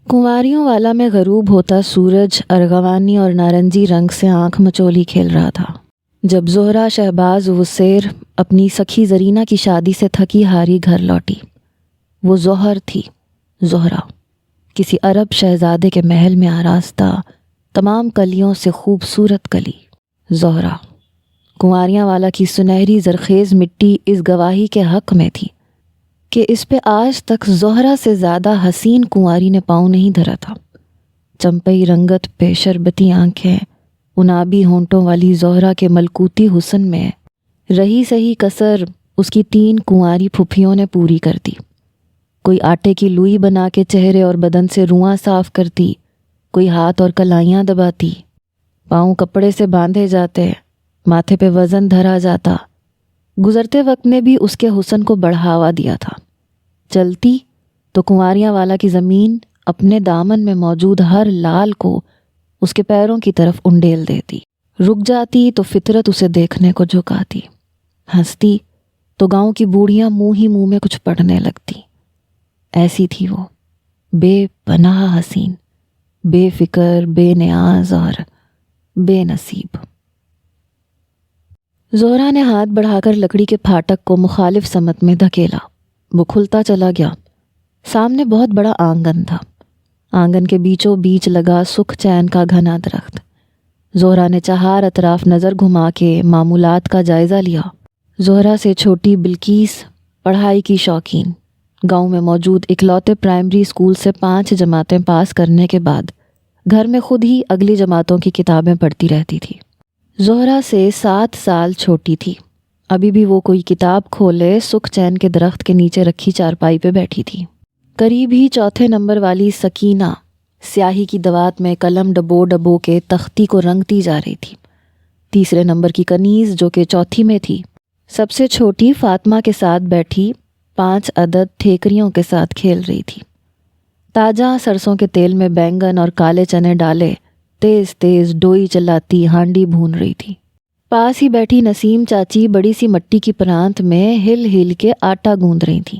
کنواریوں والا میں غروب ہوتا سورج ارغوانی اور نارنجی رنگ سے آنکھ مچولی کھیل رہا تھا جب زہرہ شہباز وسیر اپنی سکھی زرینہ کی شادی سے تھکی ہاری گھر لوٹی۔ وہ زہر تھی، زہرہ، کسی عرب شہزادے کے محل میں آراستہ تمام کلیوں سے خوبصورت کلی، زہرہ۔ کنواریاں والا کی سنہری زرخیز مٹی اس گواہی کے حق میں تھی کہ اس پہ آج تک زہرہ سے زیادہ حسین کنواری نے پاؤں نہیں دھرا تھا۔ چمپئی رنگت پہ شربتی آنکھیں، انابی ہونٹوں والی زہرہ کے ملکوتی حسن میں رہی سہی کسر اس کی 3 کنواری پھپھیوں نے پوری کر دی۔ کوئی آٹے کی لوئی بنا کے چہرے اور بدن سے روواں صاف کرتی، کوئی ہاتھ اور کلائیاں دباتی، پاؤں کپڑے سے باندھے جاتے، ماتھے پہ وزن دھرا جاتا۔ گزرتے وقت نے بھی اس کے حسن کو بڑھاوا دیا تھا۔ چلتی تو کنواریاں والا کی زمین اپنے دامن میں موجود ہر لال کو اس کے پیروں کی طرف انڈیل دیتی، رک جاتی تو فطرت اسے دیکھنے کو جھکاتی، ہنستی تو گاؤں کی بوڑھیاں منہ ہی منہ میں کچھ پڑھنے لگتی۔ ایسی تھی وہ، بے پناہ حسین، بے فکر، بے نیاز اور بے نصیب۔ زہرہ نے ہاتھ بڑھا کر لکڑی کے پھاٹک کو مخالف سمت میں دھکیلا۔ وہ کھلتا چلا گیا۔ سامنے بہت بڑا آنگن تھا۔ آنگن کے بیچوں بیچ لگا سکھ چین کا گھنا درخت۔ زہرہ نے چہار اطراف نظر گھما کے معمولات کا جائزہ لیا۔ زہرہ سے چھوٹی بلقیس پڑھائی کی شوقین، گاؤں میں موجود اکلوتے پرائمری اسکول سے 5 جماعتیں پاس کرنے کے بعد گھر میں خود ہی اگلی جماعتوں کی کتابیں پڑھتی رہتی تھی۔ زہرہ سے 7 سال چھوٹی تھی۔ ابھی بھی وہ کوئی کتاب کھولے سکھ چین کے درخت کے نیچے رکھی چارپائی پہ بیٹھی تھی۔ قریب ہی 4 نمبر والی سکینہ سیاہی کی دوات میں قلم ڈبو ڈبو کے تختی کو رنگتی جا رہی تھی۔ 3 نمبر کی کنیز جو کہ چوتھی میں تھی، سب سے چھوٹی فاطمہ کے ساتھ بیٹھی 5 عدد ٹھیکریوں کے ساتھ کھیل رہی تھی۔ تازہ سرسوں کے تیل میں بینگن اور کالے چنے ڈالے تیز تیز ڈوئی چلاتی ہانڈی بھون رہی تھی۔ پاس ہی بیٹھی نسیم چاچی بڑی سی مٹی کی پرانت میں ہل ہل کے آٹا گوندھ رہی تھیں،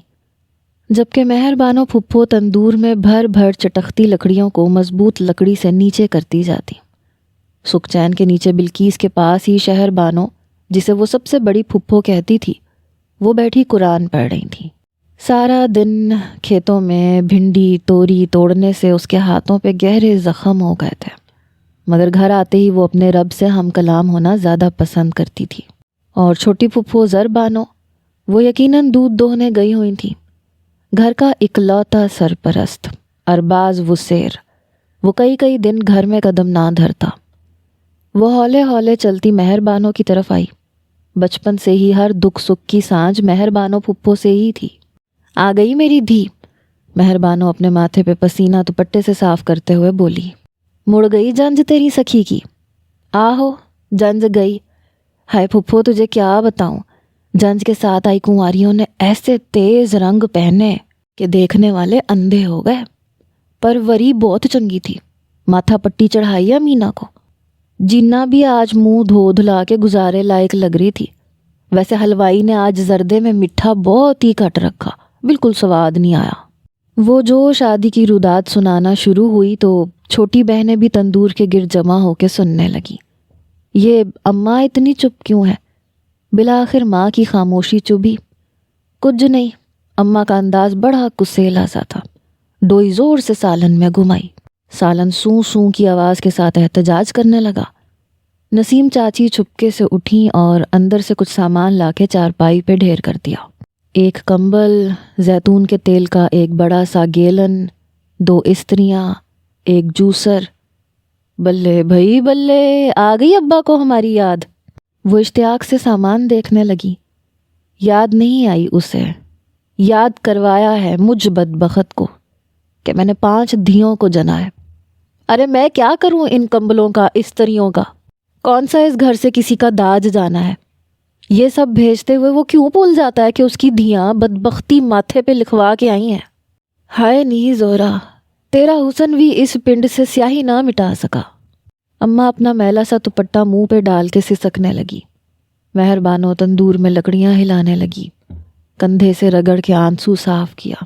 جبکہ مہربانو پھپھو تندور میں بھر بھر چٹختی لکڑیوں کو مضبوط لکڑی سے نیچے کرتی جاتی۔ سکھ چین کے نیچے بلقیس کے پاس ہی شہر بانو، جسے وہ سب سے بڑی پھپھو کہتی تھی، وہ بیٹھی قرآن پڑھ رہی تھی۔ سارا دن کھیتوں میں بھنڈی توری توڑنے سے اس کے ہاتھوں پہ گہرے زخم ہو گئے تھے، مگر گھر آتے ہی وہ اپنے رب سے ہم کلام ہونا زیادہ پسند کرتی تھی۔ اور چھوٹی پھپھو زر بانو، وہ یقیناً دودھ دوہنے گئی ہوئی تھی۔ گھر کا اکلوتا سرپرست ارباز وسیر، وہ کئی دن گھر میں قدم نہ دھرتا۔ وہ ہولے ہولے چلتی مہربانوں کی طرف آئی۔ بچپن سے ہی ہر دکھ سکھ کی سانجھ مہربانو پھپھو سے ہی تھی۔ آ گئی میری دھی، مہربانو اپنے ماتھے پہ پسینہ دوپٹے سے صاف کرتے ہوئے بولی۔ مڑ گئی جنج تیری سکھی کی؟ آہو، جنج گئی۔ ہائے پھپھو تجھے کیا بتاؤں، جنج کے ساتھ آئی کنواریوں نے ایسے تیز رنگ پہنے کہ دیکھنے والے اندھے ہو گئے۔ پر وری بہت چنگی تھی، ماتھا پٹی چڑھائی امینا کو۔ جینا بھی آج منہ دھو دھلا کے گزارے لائق لگ رہی تھی۔ ویسے حلوائی نے آج زردے میں میٹھا بہت ہی کٹ رکھا، بالکل سواد نہیں آیا۔ وہ جو شادی کی روداد سنانا شروع ہوئی تو چھوٹی بہنیں بھی تندور کے گرد جمع ہو کے سننے لگی۔ یہ اماں اتنی چپ کیوں ہے؟ بالآخر ماں کی خاموشی چبھی۔ کچھ نہیں، اماں کا انداز بڑا کسیلا سا تھا۔ ڈوئی زور سے سالن میں گھمائی۔ سالن سوں سوں کی آواز کے ساتھ احتجاج کرنے لگا۔ نسیم چاچی چھپکے سے اٹھیں اور اندر سے کچھ سامان لا کے چارپائی پہ ڈھیر کر دیا۔ ایک کمبل، زیتون کے تیل کا ایک بڑا سا گیلن، 2 استریاں، ایک جوسر۔ بلے بھائی بلے، آ گئی ابا کو ہماری یاد۔ وہ اشتیاق سے سامان دیکھنے لگی۔ یاد نہیں آئی اسے، یاد کروایا ہے مجھ بدبخت کو کہ میں نے 5 دھیوں کو جنا ہے۔ ارے میں کیا کروں ان کمبلوں کا، استریوں کا؟ کون سا اس گھر سے کسی کا داج جانا ہے؟ یہ سب بھیجتے ہوئے وہ کیوں بھول جاتا ہے کہ اس کی دھیاں بدبختی ماتھے پہ لکھوا کے آئی ہیں؟ ہائے نہیں زہرہ، تیرا حسن بھی اس پنڈ سے سیاہی نہ مٹا سکا۔ اماں اپنا میلا سا دوپٹہ منہ پہ ڈال کے سسکنے لگی۔ مہربانو تندور میں لکڑیاں ہلانے لگی، کندھے سے رگڑ کے آنسو صاف کیا۔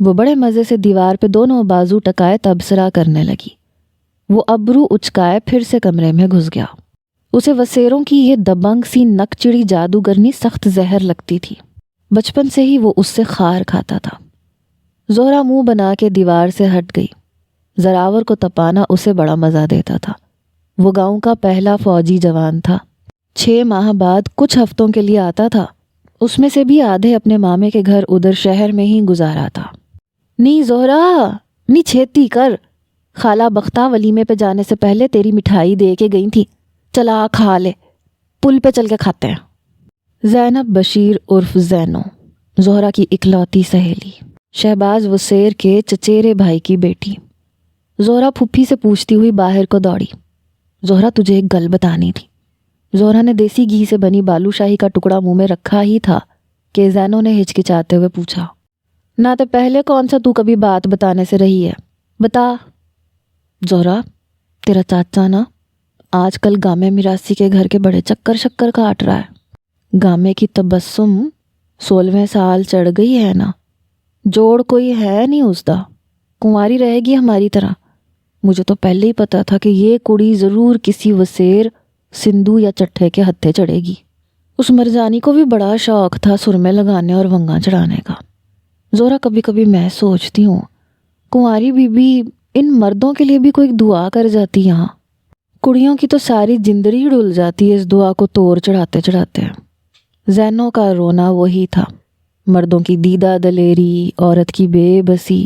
وہ بڑے مزے سے دیوار پہ دونوں بازو ٹکائے تبصرہ کرنے لگی۔ وہ ابرو اچکائے پھر سے کمرے میں گھس گیا۔ اسے وسیروں کی یہ دبنگ سی نک چڑی جادوگرنی سخت زہر لگتی تھی۔ بچپن سے ہی وہ اس سے خار کھاتا تھا۔ زہرا منہ بنا کے دیوار سے ہٹ گئی۔ زراور کو تپانا اسے بڑا مزہ دیتا تھا۔ وہ گاؤں کا پہلا فوجی جوان تھا۔ 6 ماہ بعد کچھ ہفتوں کے لیے آتا تھا، اس میں سے بھی آدھے اپنے مامے کے گھر ادھر شہر میں ہی گزارا تھا۔ نی زہرا، نی چھیتی کر، خالہ بختہ ولیمے پہ جانے سے پہلے تیری مٹھائی دے کے گئی تھی، چلا کھا لے، پل پہ چل کے کھاتے ہیں۔ زینب بشیر عرف زینو، زہرا کی اکلوتی سہیلی، شہباز وسیر کے چچیرے بھائی کی بیٹی۔ زہرا پھپھی سے پوچھتی ہوئی باہر کو دوڑی۔ زہرا تجھے ایک گل بتانی تھی۔ زہرا نے دیسی گھی سے بنی بالو شاہی کا ٹکڑا منہ میں رکھا ہی تھا کہ زینو نے ہچکچاتے ہوئے پوچھا، نہ تو پہلے کون سا تو کبھی بات بتانے سے رہی ہے، بتا۔ زہرا، تیرا چاچا نا آج کل گامے میراسی کے گھر کے بڑے چکر شکر کاٹ رہا ہے۔ گامے کی تبسم 16ویں سال چڑھ گئی ہے نا، جوڑ کوئی ہے نہیں اس دا، کنواری رہے گی ہماری طرح۔ مجھے تو پہلے ہی پتا تھا کہ یہ کڑی ضرور کسی وسیر، سندھو یا چٹھے کے ہتھے چڑھے گی۔ اس مرجانی کو بھی بڑا شوق تھا سرمے لگانے اور ونگاں چڑھانے کا۔ زہرا، کبھی کبھی میں سوچتی ہوں کنواری بی بی ان مردوں کے لیے بھی کوئی دعا کر جاتی یہاں۔ کڑیوں کی تو ساری جندری ڈل جاتی ہے اس دعا کو توڑ چڑھاتے چڑھاتے۔ زینوں کا رونا وہی تھا، مردوں کی دیدہ دلیری، عورت کی بے بسی۔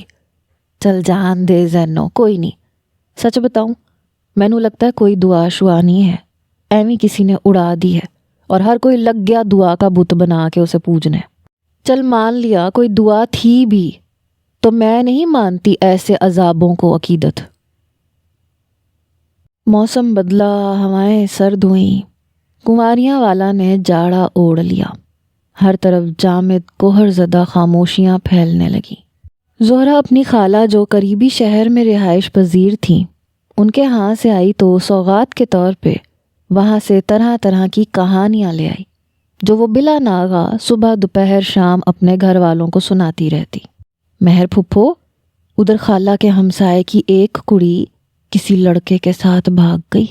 چل جان دے زینوں، کوئی نہیں۔ سچ بتاؤں، مینوں لگتا ہے کوئی دعا شعا نہیں ہے، ایویں کسی نے اڑا دی ہے اور ہر کوئی لگ گیا دعا کا بت بنا کے اسے پوجنے۔ چل مان لیا کوئی دعا تھی بھی تو میں نہیں مانتی ایسے عذابوں کو عقیدت۔ موسم بدلا، ہوائیں سرد ہوئیں، کنواریاں والا نے جاڑا اوڑھ لیا۔ ہر طرف جامد کوہر زدہ خاموشیاں پھیلنے لگیں۔ زہرا اپنی خالہ جو قریبی شہر میں رہائش پذیر تھیں، ان کے ہاں سے آئی تو سوغات کے طور پہ وہاں سے طرح طرح کی کہانیاں لے آئی، جو وہ بلا ناغہ صبح دوپہر شام اپنے گھر والوں کو سناتی رہتی۔ مہر پھپھو، ادھر خالہ کے ہمسائے کی ایک کڑی کسی لڑکے کے ساتھ بھاگ گئی۔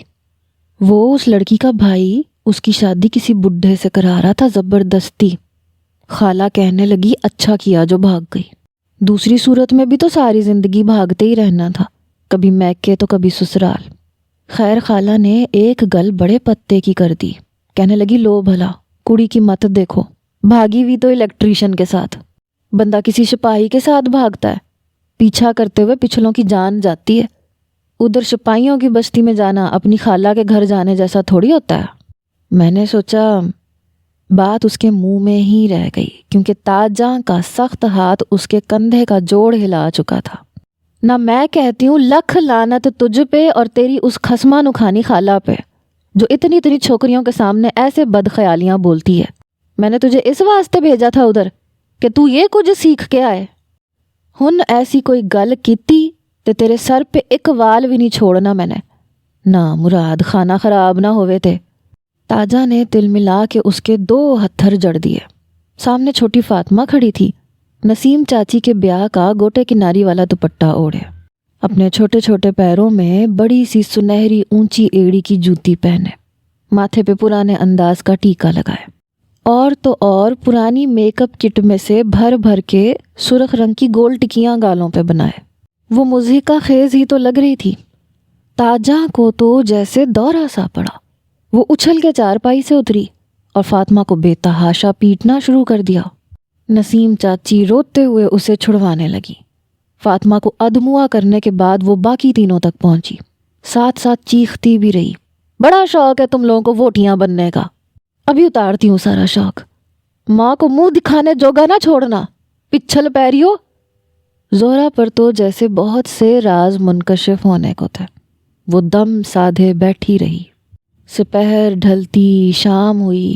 وہ اس لڑکی کا بھائی اس کی شادی کسی بڈھے سے کرا رہا تھا زبردستی۔ خالہ کہنے لگی اچھا کیا جو بھاگ گئی، دوسری صورت میں بھی تو ساری زندگی بھاگتے ہی رہنا تھا، کبھی میکے تو کبھی سسرال۔ خیر خالہ نے ایک گل بڑے پتے کی کر دی، کہنے لگی لو بھلا کڑی کی مت دیکھو، بھاگی ہوئی تو الیکٹریشین کے ساتھ، بندہ کسی سپاہی کے ساتھ بھاگتا ہے، پیچھا کرتے ہوئے پچھلوں کی جان جاتی ہے۔ ادھر سپاہیوں کی بستی میں جانا اپنی خالہ کے گھر جانے جیسا تھوڑی ہوتا ہے۔ میں نے سوچا بات اس کے منہ میں ہی رہ گئی، کیونکہ تاجاں کا سخت ہاتھ اس کے کندھے کا جوڑ ہلا چکا تھا۔ نہ میں کہتی ہوں لکھ لعنت تجھ پہ اور تیری اس خسمہ نکھانی خالہ پہ جو اتنی اتنی چھوکریوں کے سامنے ایسے بد خیالیاں بولتی ہے۔ میں نے تجھے اس واسطے بھیجا تھا ادھر کہ تو یہ کچھ سیکھ کے آئے۔ ہن ایسی کوئی گل کیتی تے تیرے سر پہ ایک وال بھی نہیں چھوڑنا میں نے، نہ مراد خانہ خراب نہ ہوئے تے۔ تاجا نے تل ملا کے اس کے 2 ہتھر جڑ دیے۔ سامنے چھوٹی فاطمہ کھڑی تھی، نسیم چاچی کے بیاہ کا گوٹے کناری والا دوپٹہ اوڑھے، اپنے چھوٹے چھوٹے پیروں میں بڑی سی سنہری اونچی ایڑی کی جوتی پہنے، ماتھے پہ پرانے انداز کا ٹیکا لگائے، اور تو اور پرانی میک اپ کٹ میں سے بھر بھر کے سرخ رنگ کی گول ٹکیاں گالوں پہ بنائے۔ وہ مضحکہ خیز ہی تو لگ رہی تھی۔ تاجا کو تو جیسے دورہ سا پڑا، وہ اچھل کے چارپائی سے اتری اور فاطمہ کو بے تحاشا پیٹنا شروع کر دیا۔ نسیم چاچی روتے ہوئے اسے چھڑوانے لگی۔ فاطمہ کو ادموا کرنے کے بعد وہ باقی تینوں تک پہنچی، ساتھ ساتھ چیختی بھی رہی، بڑا شوق ہے تم لوگوں کو ووٹیاں بننے کا، ابھی اتارتی ہوں سارا شوق، ماں کو منہ دکھانے جوگا نہ چھوڑنا، پچھل پیریو۔ زہرا پر تو جیسے بہت سے راز منکشف ہونے کو تھے۔ وہ دم سادھے بیٹھی رہی۔ سپہر ڈھلتی، شام ہوئی،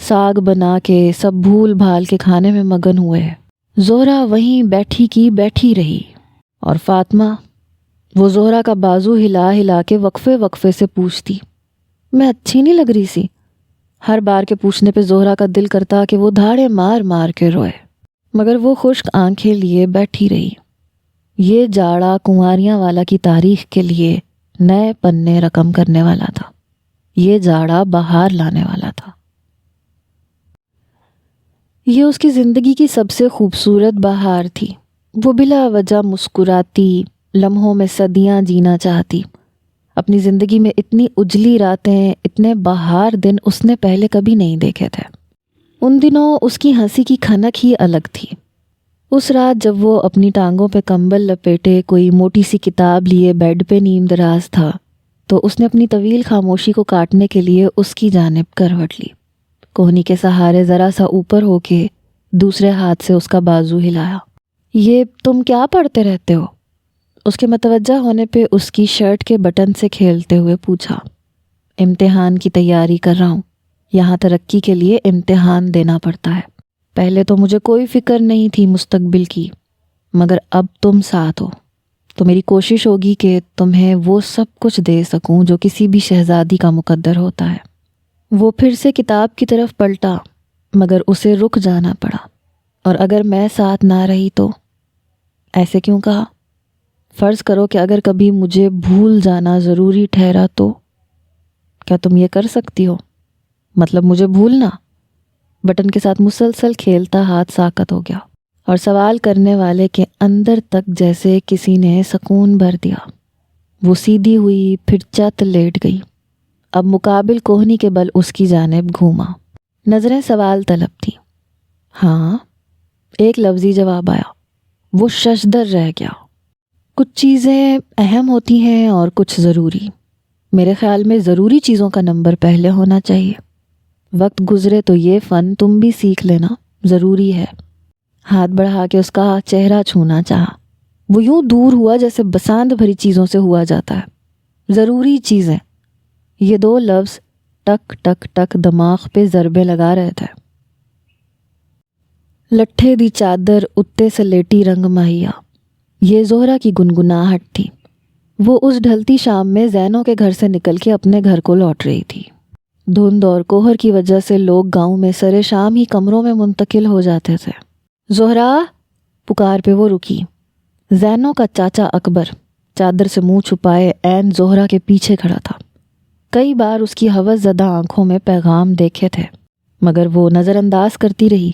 ساگ بنا کے سب بھول بھال کے کھانے میں مگن ہوئے۔ زہرا وہیں بیٹھی کی بیٹھی رہی، اور فاطمہ وہ زہرا کا بازو ہلا ہلا کے وقفے وقفے سے پوچھتی، میں اچھی نہیں لگ رہی سی؟ ہر بار کے پوچھنے پہ زہرا کا دل کرتا کہ وہ دھاڑے مار مار کے روئے۔ مگر وہ خشک آنکھیں لیے بیٹھی رہی۔ یہ جاڑا کنواریاں والا کی تاریخ کے لیے نئے پنے رقم کرنے والا تھا۔ یہ جاڑا بہار لانے والا تھا۔ یہ اس کی زندگی کی سب سے خوبصورت بہار تھی۔ وہ بلا وجہ مسکراتی، لمحوں میں صدیاں جینا چاہتی۔ اپنی زندگی میں اتنی اجلی راتیں، اتنے بہار دن اس نے پہلے کبھی نہیں دیکھے تھے۔ ان دنوں اس کی ہنسی کی کھنک ہی الگ تھی۔ اس رات جب وہ اپنی ٹانگوں پہ کمبل لپیٹے کوئی موٹی سی کتاب لیے بیڈ پہ نیم دراز تھا تو اس نے اپنی طویل خاموشی کو کاٹنے کے لیے اس کی جانب کروٹ لی۔ کوہنی کے سہارے ذرا سا اوپر ہو کے دوسرے ہاتھ سے اس کا بازو ہلایا۔ یہ تم کیا پڑھتے رہتے ہو؟ اس کے متوجہ ہونے پہ اس کی شرٹ کے بٹن سے کھیلتے ہوئے پوچھا۔ امتحان کی تیاری کر رہا ہوں۔ یہاں ترقی کے لیے امتحان دینا پڑتا ہے۔ پہلے تو مجھے کوئی فکر نہیں تھی مستقبل کی، مگر اب تم ساتھ ہو تو میری کوشش ہوگی کہ تمہیں وہ سب کچھ دے سکوں جو کسی بھی شہزادی کا مقدر ہوتا ہے۔ وہ پھر سے کتاب کی طرف پلٹا، مگر اسے رک جانا پڑا۔ اور اگر میں ساتھ نہ رہی تو؟ ایسے کیوں کہا؟ فرض کرو کہ اگر کبھی مجھے بھول جانا ضروری ٹھہرا تو؟ کیا تم یہ کر سکتی ہو؟ مطلب مجھے بھولنا؟ بٹن کے ساتھ مسلسل کھیلتا ہاتھ ساکت ہو گیا اور سوال کرنے والے کے اندر تک جیسے کسی نے سکون بھر دیا۔ وہ سیدھی ہوئی، پھر چت لیٹ گئی۔ اب مقابل کوہنی کے بل اس کی جانب گھوما۔ نظریں سوال طلب تھی۔ ہاں، ایک لفظی جواب آیا۔ وہ ششدر رہ گیا۔ کچھ چیزیں اہم ہوتی ہیں اور کچھ ضروری۔ میرے خیال میں ضروری چیزوں کا نمبر پہلے ہونا چاہیے۔ وقت گزرے تو یہ فن تم بھی سیکھ لینا، ضروری ہے۔ ہاتھ بڑھا کے اس کا چہرہ چھونا چاہا۔ وہ یوں دور ہوا جیسے بساند بھری چیزوں سے ہوا جاتا ہے۔ ضروری چیزیں، یہ دو لفظ ٹک ٹک ٹک دماغ پہ ضربے لگا رہے تھے۔ لٹھے دی چادر اتے سلیٹی رنگ ماہیا، یہ زہرا کی گنگناہٹ تھی۔ وہ اس ڈھلتی شام میں زینوں کے گھر سے نکل کے اپنے گھر کو لوٹ رہی تھی۔ دھند اور کوہر کی وجہ سے لوگ گاؤں میں سرے شام ہی کمروں میں منتقل ہو جاتے تھے۔ زہرا، پکار پہ وہ رکی۔ زینوں کا چاچا اکبر چادر سے منہ چھپائے عین زہرا کے پیچھے کھڑا تھا۔ کئی بار اس کی ہوس زدہ آنکھوں میں پیغام دیکھے تھے، مگر وہ نظر انداز کرتی رہی۔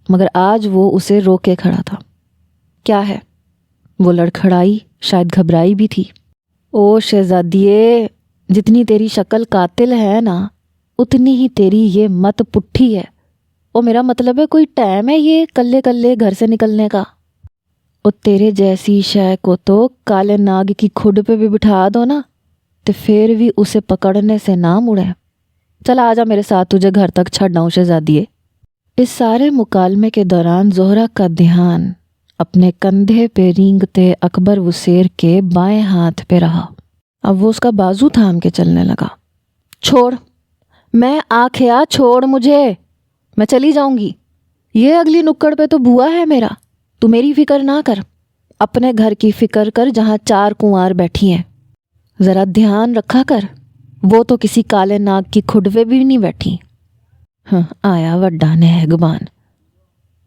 مگر آج وہ اسے روکے کھڑا تھا۔ کیا ہے؟ وہ لڑکھڑائی، شاید گھبرائی بھی تھی۔ او شہزادیے، جتنی تیری شکل قاتل ہے نا، اتنی ہی تیری یہ مت پٹھی ہے۔ او میرا مطلب ہے کوئی ٹائم ہے یہ کلے کلے گھر سے نکلنے کا؟ او تیرے جیسی شے کو تو کالے ناگ کی کھڈ پہ بھی بٹھا دو نا، تو پھر بھی اسے پکڑنے سے نہ مڑے۔ چل آجا میرے ساتھ، تجھے گھر تک چھڑ آؤں شہزادیے۔ اس سارے مکالمے کے دوران زہرا کا دھیان اپنے کندھے پہ رینگتے اکبر وسیر کے بائیں ہاتھ پہ رہا۔ اب وہ اس کا بازو تھام کے چلنے لگا۔ چھوڑ، میں آکھیا چھوڑ مجھے، میں چلی جاؤں گی۔ یہ اگلی نکڑ پہ تو بوا ہے میرا، تو میری فکر نہ کر، اپنے گھر کی فکر کر جہاں 4 کنوار بیٹھی ہیں۔ ذرا دھیان رکھا کر، وہ تو کسی کالے ناگ کی کھڈ پہ بھی نہیں بیٹھی۔ ہاں، آیا وڈا نہگبان۔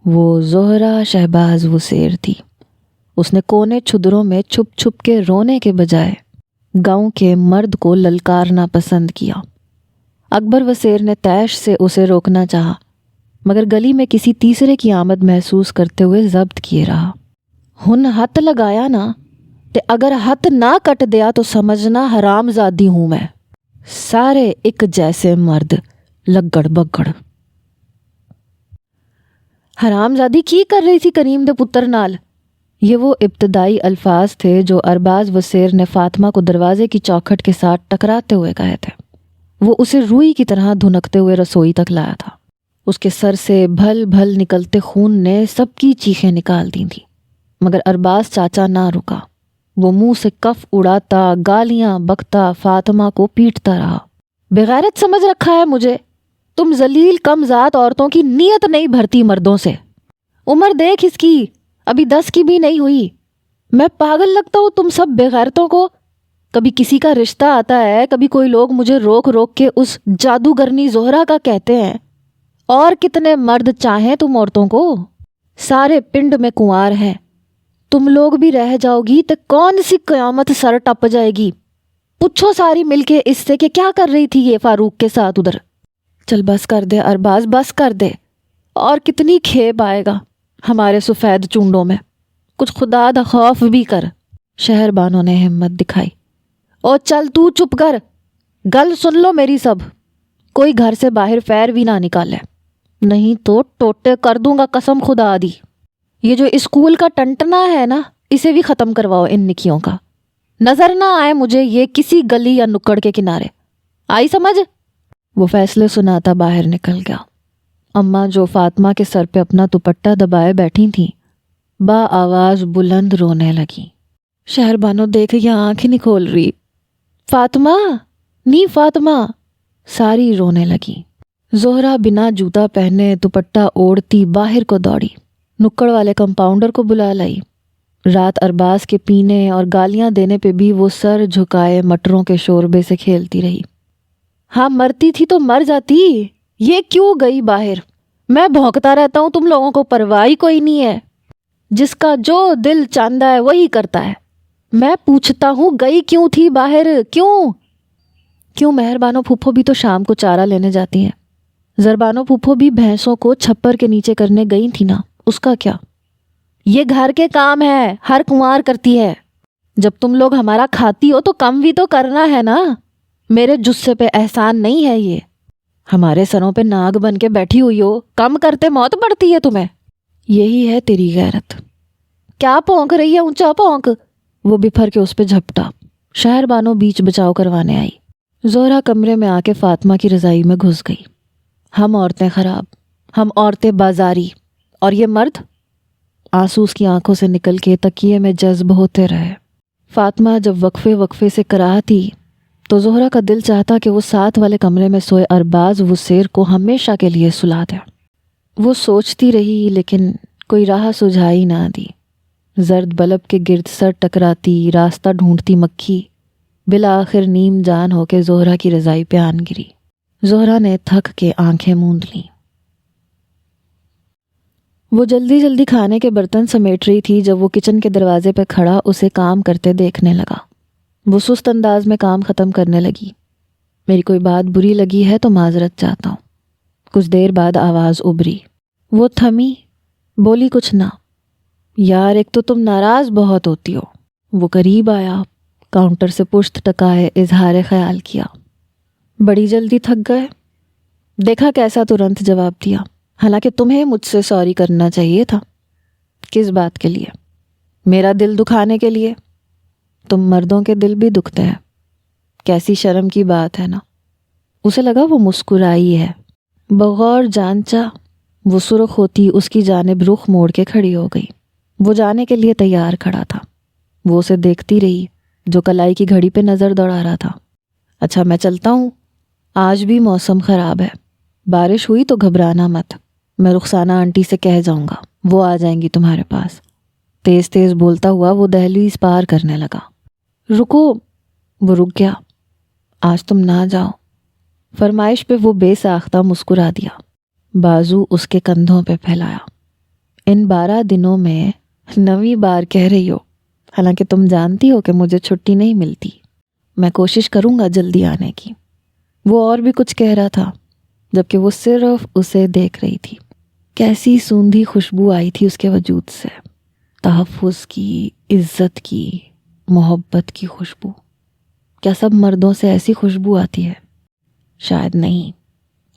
وہ زہرا شہباز وسیر تھی۔ اس نے کونے چھدروں میں چھپ چھپ کے رونے کے بجائے گاؤں کے مرد کو للکارنا پسند کیا۔ اکبر وسیر نے تیش سے اسے روکنا چاہا، مگر گلی میں کسی تیسرے کی آمد محسوس کرتے ہوئے ضبط کیے رہا۔ ہن ہتھ لگایا نا، تے اگر ہتھ نہ کٹ دیا تو سمجھنا حرام زادی ہوں میں۔ سارے ایک جیسے مرد، لگڑ بگڑ۔ حرام زادی کی کر رہی تھی کریم دے پتر نال؟ یہ وہ ابتدائی الفاظ تھے جو ارباز وسیر نے فاطمہ کو دروازے کی چوکھٹ کے ساتھ ٹکراتے ہوئے کہے تھے۔ وہ اسے روئی کی طرح دھنکتے ہوئے رسوئی تک لایا تھا۔ اس کے سر سے بھل بھل نکلتے خون نے سب کی چیخیں نکال دی تھیں، مگر ارباز چاچا نہ رکا۔ وہ منہ سے کف اڑاتا، گالیاں بکتا فاطمہ کو پیٹتا رہا۔ بغیرت سمجھ رکھا ہے مجھے؟ تم ذلیل کم ذات عورتوں کی نیت نہیں بھرتی مردوں سے۔ عمر دیکھ اس کی، ابھی 10 کی بھی نہیں ہوئی۔ میں پاگل لگتا ہوں تم سب بغیرتوں کو؟ کبھی کسی کا رشتہ آتا ہے، کبھی کوئی لوگ مجھے روک روک کے اس جادوگرنی زہرا کا کہتے ہیں۔ اور کتنے مرد چاہیں تم عورتوں کو؟ سارے پنڈ میں کنوار ہیں، تم لوگ بھی رہ جاؤ گی تو کون سی قیامت سر ٹپ جائے گی؟ پوچھو ساری مل کے اس سے کہ کیا کر رہی تھی یہ فاروق کے ساتھ ادھر۔ چل بس کر دے ارباز، بس کر دے، اور کتنی کھیپ آئے گا ہمارے سفید چونڈوں میں، کچھ خدا دا خوف بھی کر۔ شہر بانوں نے ہمت دکھائی۔ او چل تو چپ کر، گل سن لو میری سب، کوئی گھر سے باہر فیر بھی نہ نکالے، نہیں تو ٹوٹے کر دوں گا قسم خدا دی۔ یہ جو اسکول کا ٹنٹنا ہے نا، اسے بھی ختم کرواؤ ان نکیوں کا، نظر نہ آئے مجھے یہ کسی گلی یا نکڑ کے کنارے، آئی سمجھ؟ وہ فیصلے سناتا باہر نکل گیا۔ اماں جو فاطمہ کے سر پہ اپنا دوپٹہ دبائے بیٹھی تھیں، با آواز بلند رونے لگی۔ شہر بانو دیکھ یہ آنکھ نہیں کھول رہی، فاطمہ نی فاطمہ، ساری رونے لگی۔ زہرا بنا جوتا پہنے دوپٹہ اوڑھتی باہر کو دوڑی، نکڑ والے کمپاؤنڈر کو بلا لائی۔ رات ارباز کے پینے اور گالیاں دینے پہ بھی وہ سر جھکائے مٹروں کے شوربے سے کھیلتی رہی۔ ہاں مرتی تھی تو مر جاتی، یہ کیوں گئی باہر؟ میں بھونکتا رہتا ہوں، تم لوگوں کو پرواہ کوئی نہیں ہے، جس کا جو دل چاہتا ہے وہی کرتا ہے۔ میں پوچھتا ہوں گئی کیوں تھی باہر؟ کیوں مہربانو پھپھو بھی تو شام کو چارہ لینے جاتی ہیں، زربانو پھپھو بھی بھینسوں کو چھپر کے نیچے کرنے گئی تھی نا، اس کا کیا؟ یہ گھر کے کام ہے، ہر کنوار کرتی ہے، جب تم لوگ ہمارا کھاتی ہو تو کم بھی تو کرنا ہے نا، میرے جسے پہ احسان نہیں ہے یہ، ہمارے سروں پہ ناگ بن کے بیٹھی ہوئی ہو، کم کرتے موت پڑتی ہے تمہیں، یہی ہے تیری غیرت۔ کیا پونک رہی ہے اونچا پونک؟ وہ بپھر کے اس پہ جھپٹا۔ شہر بانو بیچ بچاؤ کروانے آئی۔ زہرا کمرے میں آ کے فاطمہ کی رضائی میں گھس گئی۔ ہم عورتیں خراب، ہم عورتیں بازاری، اور یہ مرد؟ آنسو اس کی آنکھوں سے نکل کے تکیے میں جذب ہوتے رہے۔ فاطمہ جب وقفے سے کراہتی تو زہرا کا دل چاہتا کہ وہ ساتھ والے کمرے میں سوئے ارباز وسیر کو ہمیشہ کے لیے سلا دے۔ وہ سوچتی رہی لیکن کوئی راہ سجھائی نہ دی۔ زرد بلب کے گرد سر ٹکراتی، راستہ ڈھونڈتی مکھی بالآخر نیم جان ہو کے زہرا کی رضائی پہ آن گری۔ زہرا نے تھک کے آنکھیں موند لیں۔ وہ جلدی جلدی کھانے کے برتن سمیٹ رہی تھی جب وہ کچن کے دروازے پہ کھڑا اسے کام کرتے دیکھنے لگا۔ وہ سست انداز میں کام ختم کرنے لگی۔ میری کوئی بات بری لگی ہے تو معذرت چاہتا ہوں۔ کچھ دیر بعد آواز ابھری۔ وہ تھمی، بولی کچھ نہ۔ یار ایک تو تم ناراض بہت ہوتی ہو۔ وہ قریب آیا، کاؤنٹر سے پشت ٹکائے اظہار خیال کیا۔ بڑی جلدی تھک گئے؟ دیکھا کیسا ترنت جواب دیا، حالانکہ تمہیں مجھ سے سوری کرنا چاہیے تھا۔ کس بات کے لیے؟ میرا دل دکھانے کے لیے۔ تم مردوں کے دل بھی دکھتے ہیں، کیسی شرم کی بات ہے نا۔ اسے لگا وہ مسکرائی ہے۔ بغور جانچا وہ سرخ ہوتی اس کی جانب رخ موڑ کے کھڑی ہو گئی۔ وہ جانے کے لیے تیار کھڑا تھا۔ وہ اسے دیکھتی رہی جو کلائی کی گھڑی پہ نظر دوڑا رہا تھا۔ اچھا میں چلتا ہوں، آج بھی موسم خراب ہے، بارش ہوئی تو گھبرانا مت، میں رخسانہ آنٹی سے کہہ جاؤں گا، وہ آ جائیں گی تمہارے پاس۔ تیز تیز بولتا ہوا وہ دہلیز پار کرنے لگا۔ رکو، وہ رک گیا۔ آج تم نہ جاؤ۔ فرمائش پہ وہ بے ساختہ مسکرا دیا، بازو اس کے کندھوں پہ پھیلایا۔ ان 12 دنوں میں 9ویں بار کہہ رہی ہو، حالانکہ تم جانتی ہو کہ مجھے چھٹی نہیں ملتی۔ میں کوشش کروں گا جلدی آنے کی۔ وہ اور بھی کچھ کہہ رہا تھا جبکہ وہ صرف اسے دیکھ رہی تھی۔ کیسی سوندھی خوشبو آئی تھی اس کے وجود سے، تحفظ کی، عزت کی، محبت کی خوشبو۔ کیا سب مردوں سے ایسی خوشبو آتی ہے؟ شاید نہیں،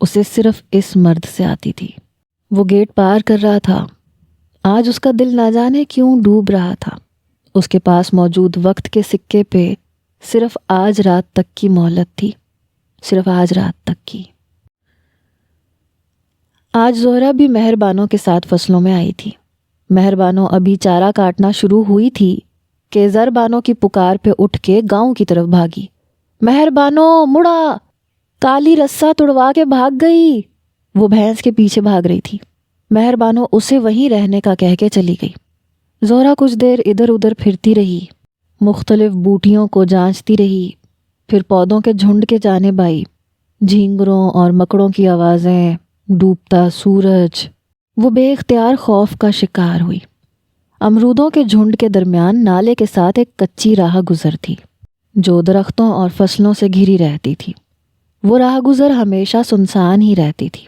اسے صرف اس مرد سے آتی تھی۔ وہ گیٹ پار کر رہا تھا۔ آج اس کا دل نہ جانے کیوں ڈوب رہا تھا۔ اس کے پاس موجود وقت کے سکے پہ صرف آج رات تک کی مہلت تھی، صرف آج رات تک کی۔ آج زہرا بھی مہربانوں کے ساتھ فصلوں میں آئی تھی۔ مہربانوں ابھی چارہ کاٹنا شروع ہوئی تھی کہ زربانوں کی پکار پہ اٹھ کے گاؤں کی طرف بھاگی۔ مہربانوں مڑا، کالی رسا تڑوا کے بھاگ گئی۔ وہ بھینس کے پیچھے بھاگ رہی تھی۔ مہربانوں اسے وہیں رہنے کا کہہ کے چلی گئی۔ زہرا کچھ دیر ادھر ادھر پھرتی رہی، مختلف بوٹیوں کو جانچتی رہی، پھر پودوں کے جھنڈ کے جانب آئی۔ جھینگروں اور مکڑوں کی آوازیں، ڈوبتا سورج، وہ بے اختیار خوف کا شکار ہوئی۔ امرودوں کے جھنڈ کے درمیان نالے کے ساتھ ایک کچی راہ گزر تھی جو درختوں اور فصلوں سے گھری رہتی تھی۔ وہ راہ گزر ہمیشہ سنسان ہی رہتی تھی،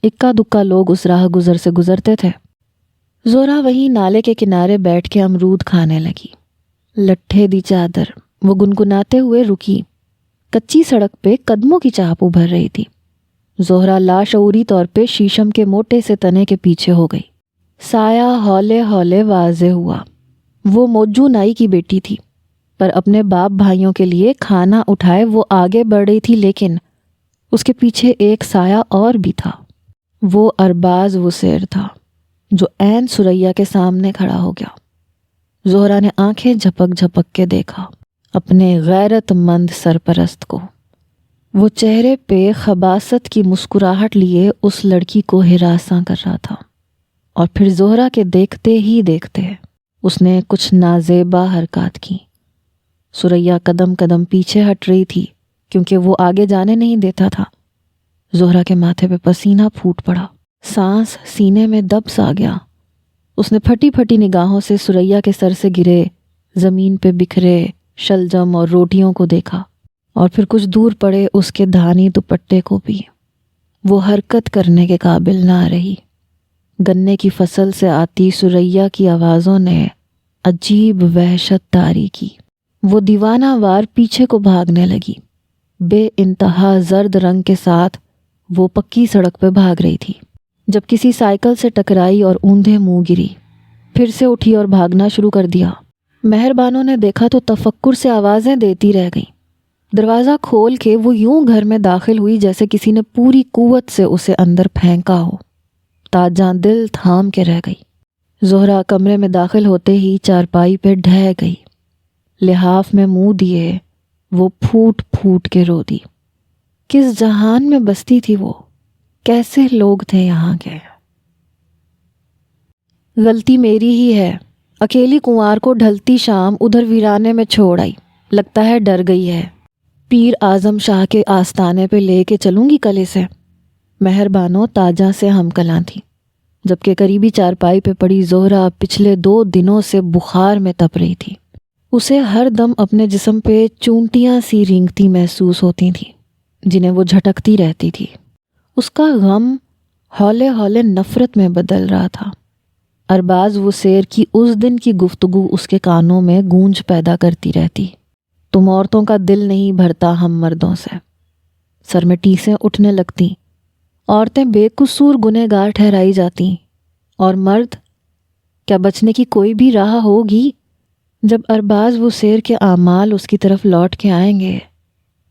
اکا دکا لوگ اس راہ گزر سے گزرتے تھے۔ زہرا وہیں نالے کے کنارے بیٹھ کے امرود کھانے لگی۔ لٹھے دی چادر، وہ گنگناتے ہوئے رکی۔ کچی سڑک پہ قدموں کی چاپ ابھر رہی تھی۔ زہرا لاشعوری طور پہ شیشم کے موٹے سے تنے کے پیچھے ہو گئی۔ سایہ ہولے ہولے واضح ہوا۔ وہ موجو نائی کی بیٹی تھی، پر اپنے باپ بھائیوں کے لیے کھانا اٹھائے وہ آگے بڑھ رہی تھی، لیکن اس کے پیچھے ایک سایہ اور بھی تھا۔ وہ ارباز وسیر تھا جو عین سریا کے سامنے کھڑا ہو گیا۔ زہرا نے آنکھیں جھپک جھپک کے دیکھا اپنے غیرت مند سرپرست کو۔ وہ چہرے پہ خباثت کی مسکراہٹ لیے اس لڑکی کو ہراساں کر رہا تھا، اور پھر زہرا کے دیکھتے ہی دیکھتے اس نے کچھ نازیبا حرکات کی۔ سریا قدم قدم پیچھے ہٹ رہی تھی کیونکہ وہ آگے جانے نہیں دیتا تھا۔ زہرا کے ماتھے پہ پسینہ پھوٹ پڑا، سانس سینے میں دبس آ گیا۔ اس نے پھٹی پھٹی نگاہوں سے سریا کے سر سے گرے زمین پہ بکھرے شلجم اور روٹیوں کو دیکھا، اور پھر کچھ دور پڑے اس کے دھانی دوپٹے کو بھی۔ وہ حرکت کرنے کے قابل نہ رہی۔ گنے کی فصل سے آتی سریا کی آوازوں نے عجیب وحشت طاری کی۔ وہ دیوانہ وار پیچھے کو بھاگنے لگی۔ بے انتہا زرد رنگ کے ساتھ وہ پکی سڑک پہ بھاگ رہی تھی جب کسی سائیکل سے ٹکرائی اور اوندھے منہ گری۔ پھر سے اٹھی اور بھاگنا شروع کر دیا۔ مہربانوں نے دیکھا تو تفکر سے آوازیں دیتی رہ گئیں۔ دروازہ کھول کے وہ یوں گھر میں داخل ہوئی جیسے کسی نے پوری قوت سے اسے اندر پھینکا ہو۔ تاجاں دل تھام کے رہ گئی۔ زہرا کمرے میں داخل ہوتے ہی چارپائی پہ ڈھہ گئی۔ لحاف میں منہ دیے وہ پھوٹ پھوٹ کے رو دی۔ کس جہان میں بستی تھی وہ، کیسے لوگ تھے یہاں کے۔ غلطی میری ہی ہے، اکیلی کنوار کو ڈھلتی شام ادھر ویرانے میں چھوڑ آئی، لگتا ہے ڈر گئی ہے۔ پیر اعظم شاہ کے آستانے پہ لے کے چلوں گی کل اسے۔ مہربانوں تاجا سے ہم کلاں تھی، جبکہ قریبی چارپائی پہ پڑی زہرا پچھلے 2 دنوں سے بخار میں تپ رہی تھی۔ اسے ہر دم اپنے جسم پہ چونٹیاں سی رینگتی محسوس ہوتی تھیں جنہیں وہ جھٹکتی رہتی تھی۔ اس کا غم ہولے ہولے نفرت میں بدل رہا تھا۔ ارباز وسیر کی اس دن کی گفتگو اس کے کانوں میں گونج پیدا کرتی رہتی۔ تم عورتوں کا دل نہیں بھرتا ہم مردوں سے۔ سر میں ٹیسیں اٹھنے لگتی۔ عورتیں بے قصور گنہگار ٹھہرائی جاتی، اور مرد، کیا بچنے کی کوئی بھی راہ ہوگی؟ جب ارباز وسیر کے اعمال اس کی طرف لوٹ کے آئیں گے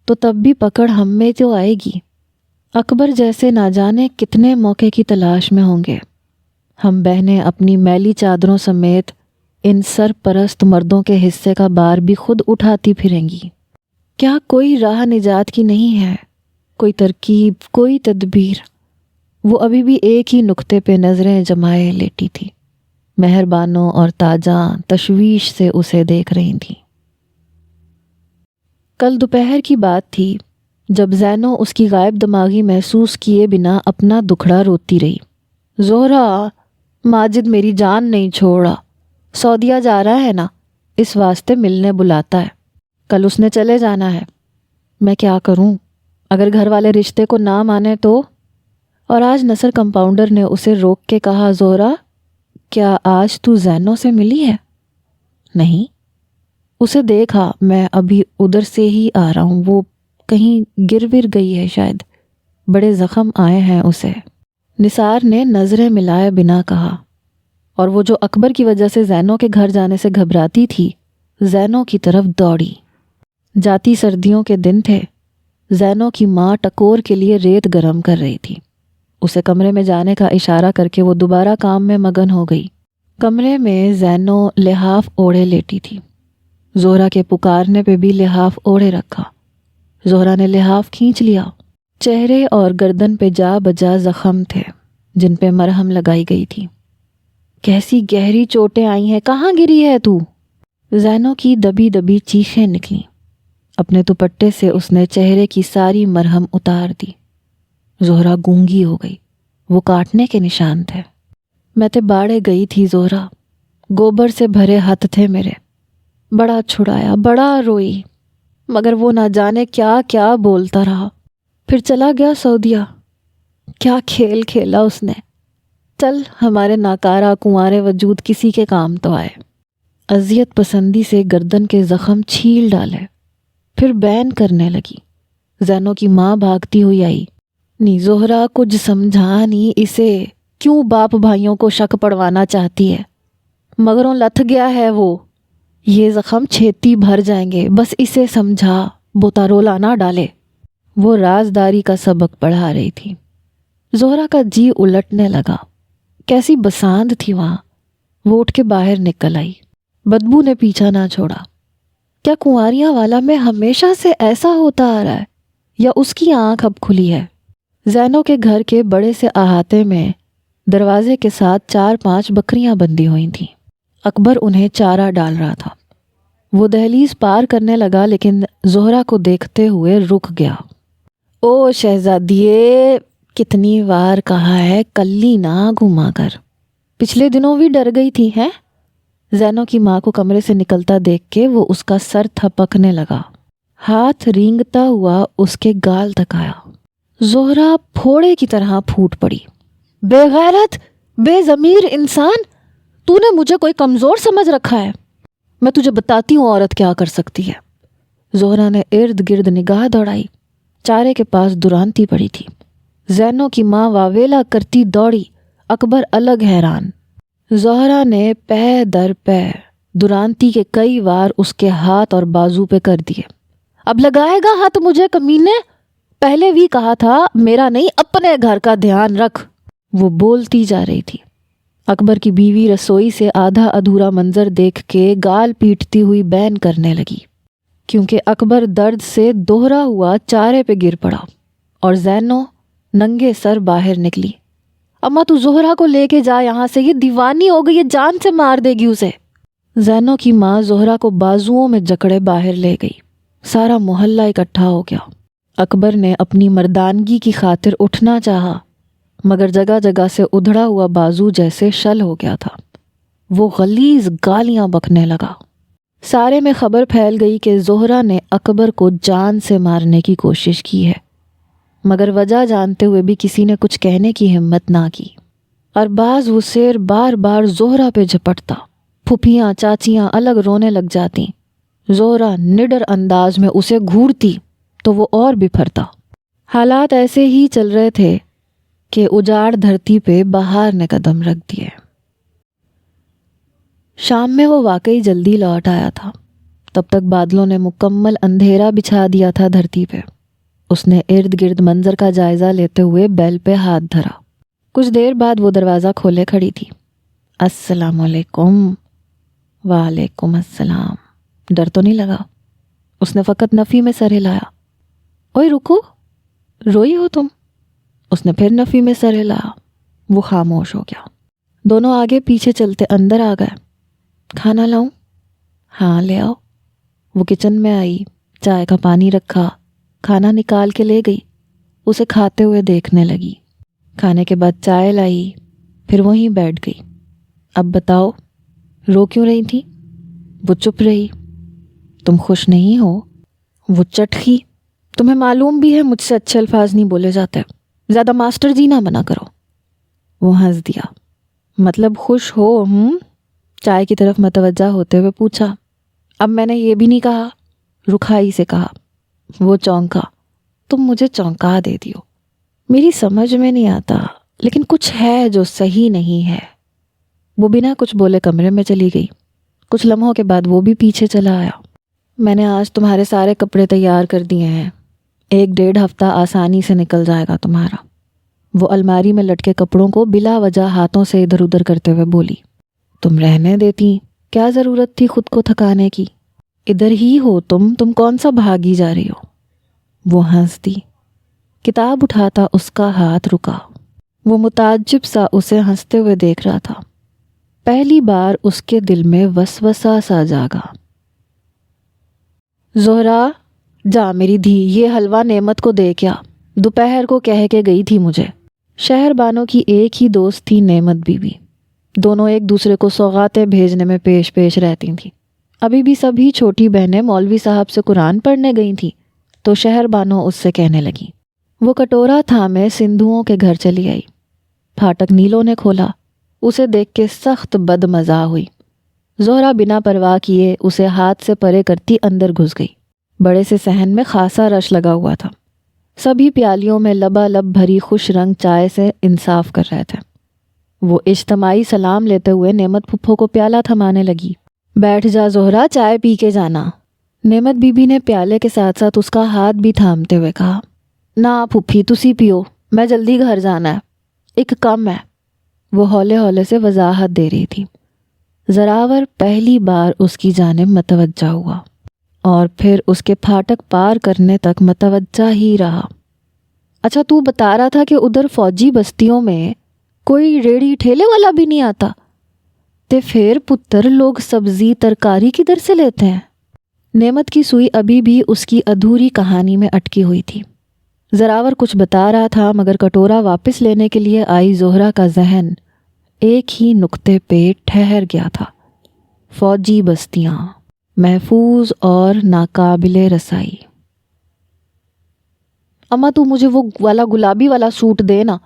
تو تب بھی پکڑ ہم میں تو آئے گی۔ اکبر جیسے نہ جانے کتنے موقع کی تلاش میں ہوں گے۔ ہم بہنیں اپنی میلی چادروں سمیت ان سرپرست مردوں کے حصے کا بار بھی خود اٹھاتی پھریں گی۔ کیا کوئی راہ نجات کی نہیں ہے، کوئی ترکیب، کوئی تدبیر؟ وہ ابھی بھی ایک ہی نقطے پہ نظریں جمائے لیٹی تھی۔ مہربانوں اور تاجاں تشویش سے اسے دیکھ رہی تھیں۔ کل دوپہر کی بات تھی جب زینو اس کی غائب دماغی محسوس کیے بنا اپنا دکھڑا روتی رہی۔ زہرا، ماجد میری جان نہیں چھوڑا، سعودیہ جا رہا ہے نا، اس واسطے ملنے بلاتا ہے، کل اس نے چلے جانا ہے۔ میں کیا کروں اگر گھر والے رشتے کو نہ مانے تو؟ اور آج نصر کمپاؤنڈر نے اسے روک کے کہا، زہرا کیا آج تو زینو سے ملی ہے؟ نہیں، اسے دیکھا، میں ابھی ادھر سے ہی آ رہا ہوں، وہ کہیں گر ور گئی ہے شاید، بڑے زخم آئے ہیں اسے، نثار نے نظریں ملائے بنا کہا۔ اور وہ جو اکبر کی وجہ سے زینو کے گھر جانے سے گھبراتی تھی، زینو کی طرف دوڑی۔ جاتی سردیوں کے دن تھے۔ زینو کی ماں ٹکور کے لیے ریت گرم کر رہی تھی۔ اسے کمرے میں جانے کا اشارہ کر کے وہ دوبارہ کام میں مگن ہو گئی۔ کمرے میں زینو لحاف اوڑھے لیٹی تھی۔ زہرا کے پکارنے پہ بھی لحاف اوڑھے رکھا۔ زہرا نے لحاف کھینچ لیا۔ چہرے اور گردن پہ جا بجا زخم تھے جن پہ مرہم لگائی گئی تھی۔ کیسی گہری چوٹیں آئی ہیں، کہاں گری ہے تو؟ زینو کی دبی دبی چیخیں نکلیں۔ اپنے دوپٹے سے اس نے چہرے کی ساری مرہم اتار دی۔ زہرا گونگی ہو گئی، وہ کاٹنے کے نشان تھے۔ میں تے باڑے گئی تھی زہرا، گوبر سے بھرے ہاتھ تھے میرے، بڑا چھڑایا، بڑا روئی، مگر وہ نہ جانے کیا کیا بولتا رہا، پھر چلا گیا سعودیہ۔ کیا کھیل کھیلا اس نے، چل ہمارے ناکارہ کنوارے وجود کسی کے کام تو آئے۔ اذیت پسندی سے گردن کے زخم چھیل ڈالے، پھر بین کرنے لگی۔ زینو کی ماں بھاگتی ہوئی آئی، نی زہرا کچھ سمجھا نی اسے، کیوں باپ بھائیوں کو شک پڑوانا چاہتی ہے، مگروں لتھ گیا ہے وہ، یہ زخم چھیتی بھر جائیں گے، بس اسے سمجھا، بوتا رولا نہ ڈالے۔ وہ رازداری کا سبق پڑھا رہی تھی۔ زہرا کا جی الٹنے لگا، کیسی بساند تھی وہاں۔ وہ اٹھ کے باہر نکل آئی، بدبو نے پیچھا نہ چھوڑا۔ کیا کنواریاں والا میں ہمیشہ سے ایسا ہوتا آ رہا ہے یا اس کی آنکھ اب کھلی ہے؟ زینو کے گھر کے بڑے سے احاطے میں دروازے کے ساتھ 4-5 بکریاں بندھی ہوئی تھیں۔ اکبر انہیں چارہ ڈال رہا تھا۔ وہ دہلیز پار کرنے لگا لیکن زہرا کو دیکھتے ہوئے رک گیا۔ او شہزادیے، کتنی بار کہا ہے کلی نہ گھما کر، پچھلے دنوں بھی ڈر گئی تھی ہیں؟ زینو کی ماں کو کمرے سے نکلتا دیکھ کے وہ اس کا سر تھپکنے لگا، ہاتھ رینگتا ہوا اس کے گال تک آیا۔ زہرا پھوڑے کی طرح پھوٹ پڑی، بے غیرت، بے ضمیر انسان، تو نے مجھے کوئی کمزور سمجھ رکھا ہے؟ میں تجھے بتاتی ہوں عورت کیا کر سکتی ہے۔ زہرا نے ارد گرد نگاہ دوڑائی، چارے کے پاس درانتی پڑی تھی۔ زینو کی ماں واویلا کرتی دوڑی، اکبر الگ حیران۔ زہرا نے پے در پے درانتی کے کئی وار اس کے ہاتھ اور بازو پہ کر دیے۔ اب لگائے گا ہاتھ مجھے کمینے؟ پہلے بھی کہا تھا میرا نہیں اپنے گھر کا دھیان رکھ۔ وہ بولتی جا رہی تھی۔ اکبر کی بیوی رسوئی سے آدھا ادھورا منظر دیکھ کے گال پیٹتی ہوئی بین کرنے لگی، کیونکہ اکبر درد سے دوہرا ہوا چارے پہ گر پڑا اور زینو ننگے سر باہر نکلی۔ اماں تو زہرا کو لے کے جا یہاں سے، یہ دیوانی ہو گئی ہے، جان سے مار دے گی اسے۔ زینو کی ماں زہرا کو بازوؤں میں جکڑے باہر لے گئی۔ سارا محلہ اکٹھا ہو گیا۔ اکبر نے اپنی مردانگی کی خاطر اٹھنا چاہا، مگر جگہ جگہ سے ادھڑا ہوا بازو جیسے شل ہو گیا تھا۔ وہ غلیظ گالیاں بکنے لگا۔ سارے میں خبر پھیل گئی کہ زہرا نے اکبر کو جان سے مارنے کی کوشش کی ہے، مگر وجہ جانتے ہوئے بھی کسی نے کچھ کہنے کی ہمت نہ کی۔ ارباز وسیر بار بار زہرا پہ جھپٹتا، پھپھیاں چاچیاں الگ رونے لگ جاتی۔ زہرا نڈر انداز میں اسے گھورتی تو وہ اور بپھرتا۔ حالات ایسے ہی چل رہے تھے کہ اجاڑ دھرتی پہ بہار نے قدم رکھ دیے۔ شام میں وہ واقعی جلدی لوٹ آیا تھا۔ تب تک بادلوں نے مکمل اندھیرا بچھا دیا تھا دھرتی پہ۔ اس نے ارد گرد منظر کا جائزہ لیتے ہوئے بیل پہ ہاتھ دھرا۔ کچھ دیر بعد وہ دروازہ کھولے کھڑی تھی۔ السلام علیکم۔ وعلیکم السلام۔ ڈر تو نہیں لگا؟ اس نے فقط نفی میں سر ہلایا۔ اوئے رکو، روئی ہو تم؟ اس نے پھر نفی میں سر ہلایا۔ وہ خاموش ہو گیا۔ دونوں آگے پیچھے چلتے اندر آ گئے۔ کھانا لاؤں؟ ہاں لے آؤ۔ وہ کچن میں آئی، چائے کا پانی رکھا، کھانا نکال کے لے گئی۔ اسے کھاتے ہوئے دیکھنے لگی۔ کھانے کے بعد چائے لائی، پھر وہیں بیٹھ گئی۔ اب بتاؤ، رو کیوں رہی تھی؟ وہ چپ رہی۔ تم خوش نہیں ہو؟ وہ چٹکی۔ تمہیں معلوم بھی ہے مجھ سے اچھے الفاظ نہیں بولے جاتے، زیادہ ماسٹر جی نہ بنا کرو۔ وہ ہنس دیا۔ مطلب خوش ہو؟ چائے کی طرف متوجہ ہوتے ہوئے پوچھا۔ اب میں نے یہ بھی نہیں کہا، رکھائی سے کہا۔ وہ چونکا۔ تم مجھے چونکا دے دیو، میری سمجھ میں نہیں آتا، لیکن کچھ ہے جو صحیح نہیں ہے۔ وہ بنا کچھ بولے کمرے میں چلی گئی۔ کچھ لمحوں کے بعد وہ بھی پیچھے چلا آیا۔ میں نے آج تمہارے سارے کپڑے تیار کر دیے ہیں، 1-1.5 ہفتہ آسانی سے نکل جائے گا تمہارا۔ وہ الماری میں لٹکے کپڑوں کو بلا وجہ ہاتھوں سے ادھر ادھر کرتے ہوئے بولی۔ تم رہنے دیتی، کیا ضرورت تھی خود کو تھکانے کی؟ ادھر ہی ہو تم کون سا بھاگی جا رہی ہو؟ وہ ہنس دی۔ کتاب اٹھاتا اس کا ہاتھ رکا۔ وہ متعجب سا اسے ہنستے ہوئے دیکھ رہا تھا۔ پہلی بار اس کے دل میں وسوسہ سا جاگا۔ زہرا، جا میری دھی، یہ حلوہ نعمت کو دے کیا، دوپہر کو کہہ کے گئی تھی مجھے۔ شہر بانوں کی ایک ہی دوست تھی نعمت بی بی۔ دونوں ایک دوسرے کو سوغاتیں بھیجنے میں پیش پیش رہتی تھیں۔ ابھی بھی سبھی چھوٹی بہنیں مولوی صاحب سے قرآن پڑھنے گئی تھیں تو شہر بانو اس سے کہنے لگیں۔ وہ کٹورا تھامے سندھوؤں کے گھر چلی آئی۔ پھاٹک نیلو نے کھولا۔ اسے دیکھ کے سخت بد مزہ ہوئی۔ زہرا بنا پرواہ کیے اسے ہاتھ سے پرے کرتی اندر گھس گئی۔ بڑے سے صحن میں خاصا رش لگا ہوا تھا۔ سبھی پیالیوں میں لبالب بھری خوش رنگ چائے سے انصاف کر رہے تھے۔ وہ اجتماعی سلام لیتے ہوئے نعمت پھپھو کو پیالہ تھمانے لگی۔ بیٹھ جا زہرا، چائے پی کے جانا۔ نعمت بی بی نے پیالے کے ساتھ ساتھ اس کا ہاتھ بھی تھامتے ہوئے کہا، نہ پھپھی تسی پیو، میں جلدی گھر جانا ہے، ایک کم ہے۔ وہ ہولے ہولے سے وضاحت دے رہی تھی۔ زراور پہلی بار اس کی جانب متوجہ ہوا اور پھر اس کے پھاٹک پار کرنے تک متوجہ ہی رہا۔ اچھا تو بتا رہا تھا کہ ادھر فوجی بستیوں میں کوئی ریڑھی ٹھیلے والا بھی نہیں آتا، تے پھر پتر لوگ سبزی ترکاری کدھر سے لیتے ہیں؟ نعمت کی سوئی ابھی بھی اس کی ادھوری کہانی میں اٹکی ہوئی تھی۔ زراور کچھ بتا رہا تھا مگر کٹورا واپس لینے کے لیے آئی زہرا کا ذہن ایک ہی نقطے پہ ٹھہر گیا تھا۔ فوجی بستیاں، محفوظ اور ناقابل رسائی۔ اماں تو مجھے وہ والا گلابی والا سوٹ دے نا۔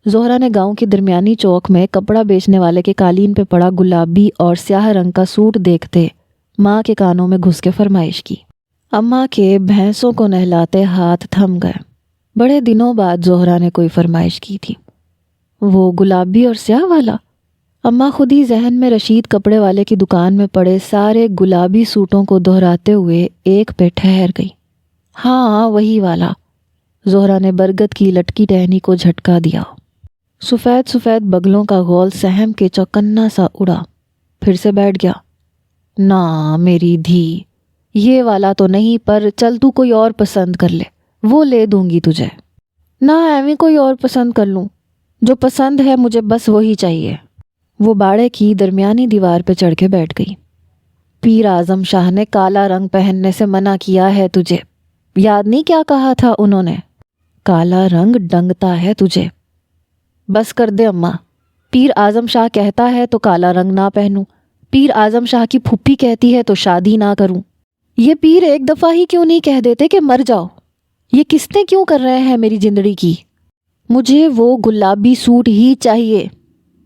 زہرا نے گاؤں کی درمیانی چوک میں کپڑا بیچنے والے کے قالین پہ پڑا گلابی اور سیاہ رنگ کا سوٹ دیکھتے ماں کے کانوں میں گھس کے فرمائش کی۔ اماں کے بھینسوں کو نہلاتے ہاتھ تھم گئے۔ بڑے دنوں بعد زہرا نے کوئی فرمائش کی تھی۔ وہ گلابی اور سیاہ والا؟ اماں خود ہی ذہن میں رشید کپڑے والے کی دکان میں پڑے سارے گلابی سوٹوں کو دہراتے ہوئے ایک پہ ٹھہر گئی۔ ہاں وہی والا۔ زہرا نے برگد کی لٹکی ٹہنی کو جھٹکا دیا۔ سفید سفید بغلوں کا غول سہم کے چوکنا سا اڑا، پھر سے بیٹھ گیا۔ نہ میری دھی، یہ والا تو نہیں، پر چل تو کوئی اور پسند کر لے، وہ لے دوں گی تجھے۔ نہ ایویں کوئی اور پسند کر لوں، جو پسند ہے مجھے بس وہی چاہیے۔ وہ باڑے کی درمیانی دیوار پہ چڑھ کے بیٹھ گئی۔ پیر اعظم شاہ نے کالا رنگ پہننے سے منع کیا ہے تجھے، یاد نہیں کیا کہا تھا انہوں نے؟ کالا رنگ ڈنگتا ہے تجھے۔ بس کر دے اماں، پیر اعظم شاہ کہتا ہے تو کالا رنگ نہ پہنوں، پیر اعظم شاہ کی پھپھی کہتی ہے تو شادی نہ کروں۔ یہ پیر ایک دفعہ ہی کیوں نہیں کہہ دیتے کہ مر جاؤ؟ یہ قسطیں کیوں کر رہے ہیں میری زندگی کی؟ مجھے وہ گلابی سوٹ ہی چاہیے،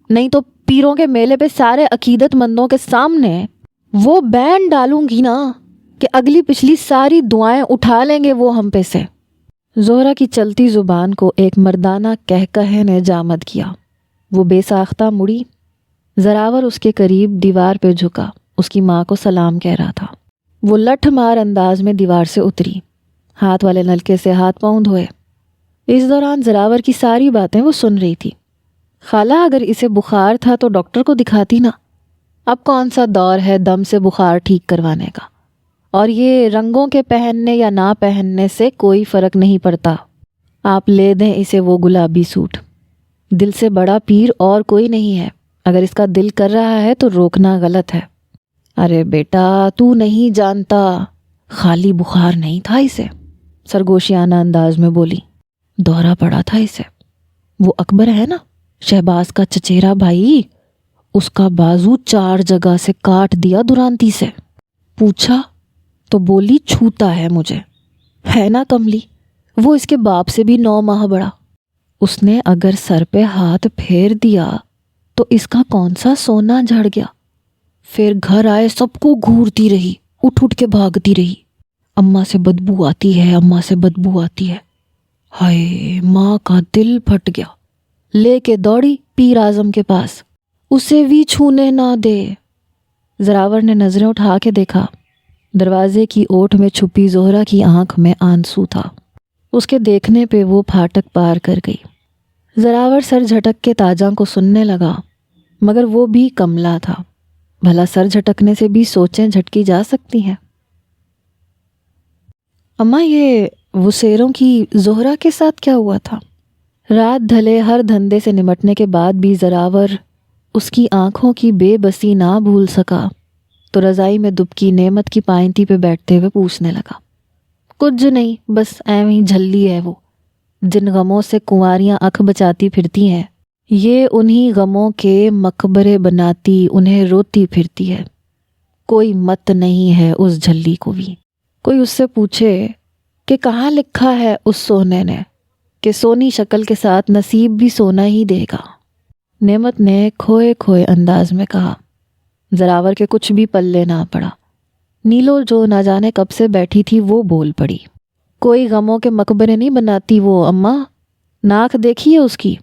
نہیں تو پیروں کے میلے پہ سارے عقیدت مندوں کے سامنے وہ بین ڈالوں گی نا کہ اگلی پچھلی ساری دعائیں اٹھا لیں گے وہ ہم پہ سے۔ زہرا کی چلتی زبان کو ایک مردانہ کہکہے نے جامد کیا۔ وہ بے ساختہ مڑی۔ زراور اس کے قریب دیوار پہ جھکا، اس کی ماں کو سلام کہہ رہا تھا۔ وہ لٹھ مار انداز میں دیوار سے اتری، ہاتھ والے نلکے سے ہاتھ پاؤں دھوئے۔ اس دوران زراور کی ساری باتیں وہ سن رہی تھی۔ خالہ اگر اسے بخار تھا تو ڈاکٹر کو دکھاتی نا، اب کون سا دور ہے دم سے بخار ٹھیک کروانے کا، اور یہ رنگوں کے پہننے یا نہ پہننے سے کوئی فرق نہیں پڑتا۔ آپ لے دیں اسے وہ گلابی سوٹ، دل سے بڑا پیر اور کوئی نہیں ہے، اگر اس کا دل کر رہا ہے تو روکنا غلط ہے۔ ارے بیٹا تو نہیں جانتا، خالی بخار نہیں تھا اسے، سرگوشیانہ انداز میں بولی، دورہ پڑا تھا اسے۔ وہ اکبر ہے نا، شہباز کا چچیرا بھائی، اس کا بازو 4 جگہ سے کاٹ دیا دورانتی سے۔ پوچھا تو بولی چھوتا ہے مجھے، ہے نا کملی، وہ اس کے باپ سے بھی 9 ماہ بڑا۔ اس نے اگر سر پہ ہاتھ پھیر دیا تو اس کا کون سا سونا جھڑ گیا۔ پھر گھر آئے سب کو گھورتی رہی، اٹھ اٹھ کے بھاگتی رہی، اماں سے بدبو آتی ہے، اماں سے بدبو آتی ہے۔ ہائے، ماں کا دل پھٹ گیا، لے کے دوڑی پیر اعظم کے پاس، اسے بھی چھونے نہ دے۔ زراور نے نظریں اٹھا کے دیکھا، دروازے کی اوٹ میں چھپی زہرا کی آنکھ میں آنسو تھا۔ اس کے دیکھنے پہ وہ پھاٹک پار کر گئی۔ زراور سر جھٹک کے تاجاں کو سننے لگا، مگر وہ بھی کملا تھا، بھلا سر جھٹکنے سے بھی سوچیں جھٹکی جا سکتی ہیں۔ اماں یہ وسیروں کی زہرا کے ساتھ کیا ہوا تھا؟ رات ڈھلے ہر دھندے سے نمٹنے کے بعد بھی زراور اس کی آنکھوں کی بے بسی نہ بھول سکا تو رضائی میں دبکی نعمت کی پائنتی پہ بیٹھتے ہوئے پوچھنے لگا، کچھ نہیں، بس ایویں جھلی ہے وہ، جن غموں سے کنواریاں اکھ بچاتی پھرتی ہیں یہ انہی غموں کے مقبرے بناتی انہیں روتی پھرتی ہے، کوئی مت نہیں ہے اس جھلی کو بھی۔ کوئی اس سے پوچھے کہ کہاں لکھا ہے اس سونے نے کہ سونی شکل کے ساتھ نصیب بھی سونا ہی دے گا؟ نعمت نے کھوئے کھوئے انداز میں کہا۔ زراور کے کچھ بھی پلے نہ پڑا۔ نیلو جو نہ جانے کب سے بیٹھی تھی وہ بول پڑی۔ کوئی غموں کے مقبرے نہیں بناتی وہ اماں، ناک دیکھیے اس کی،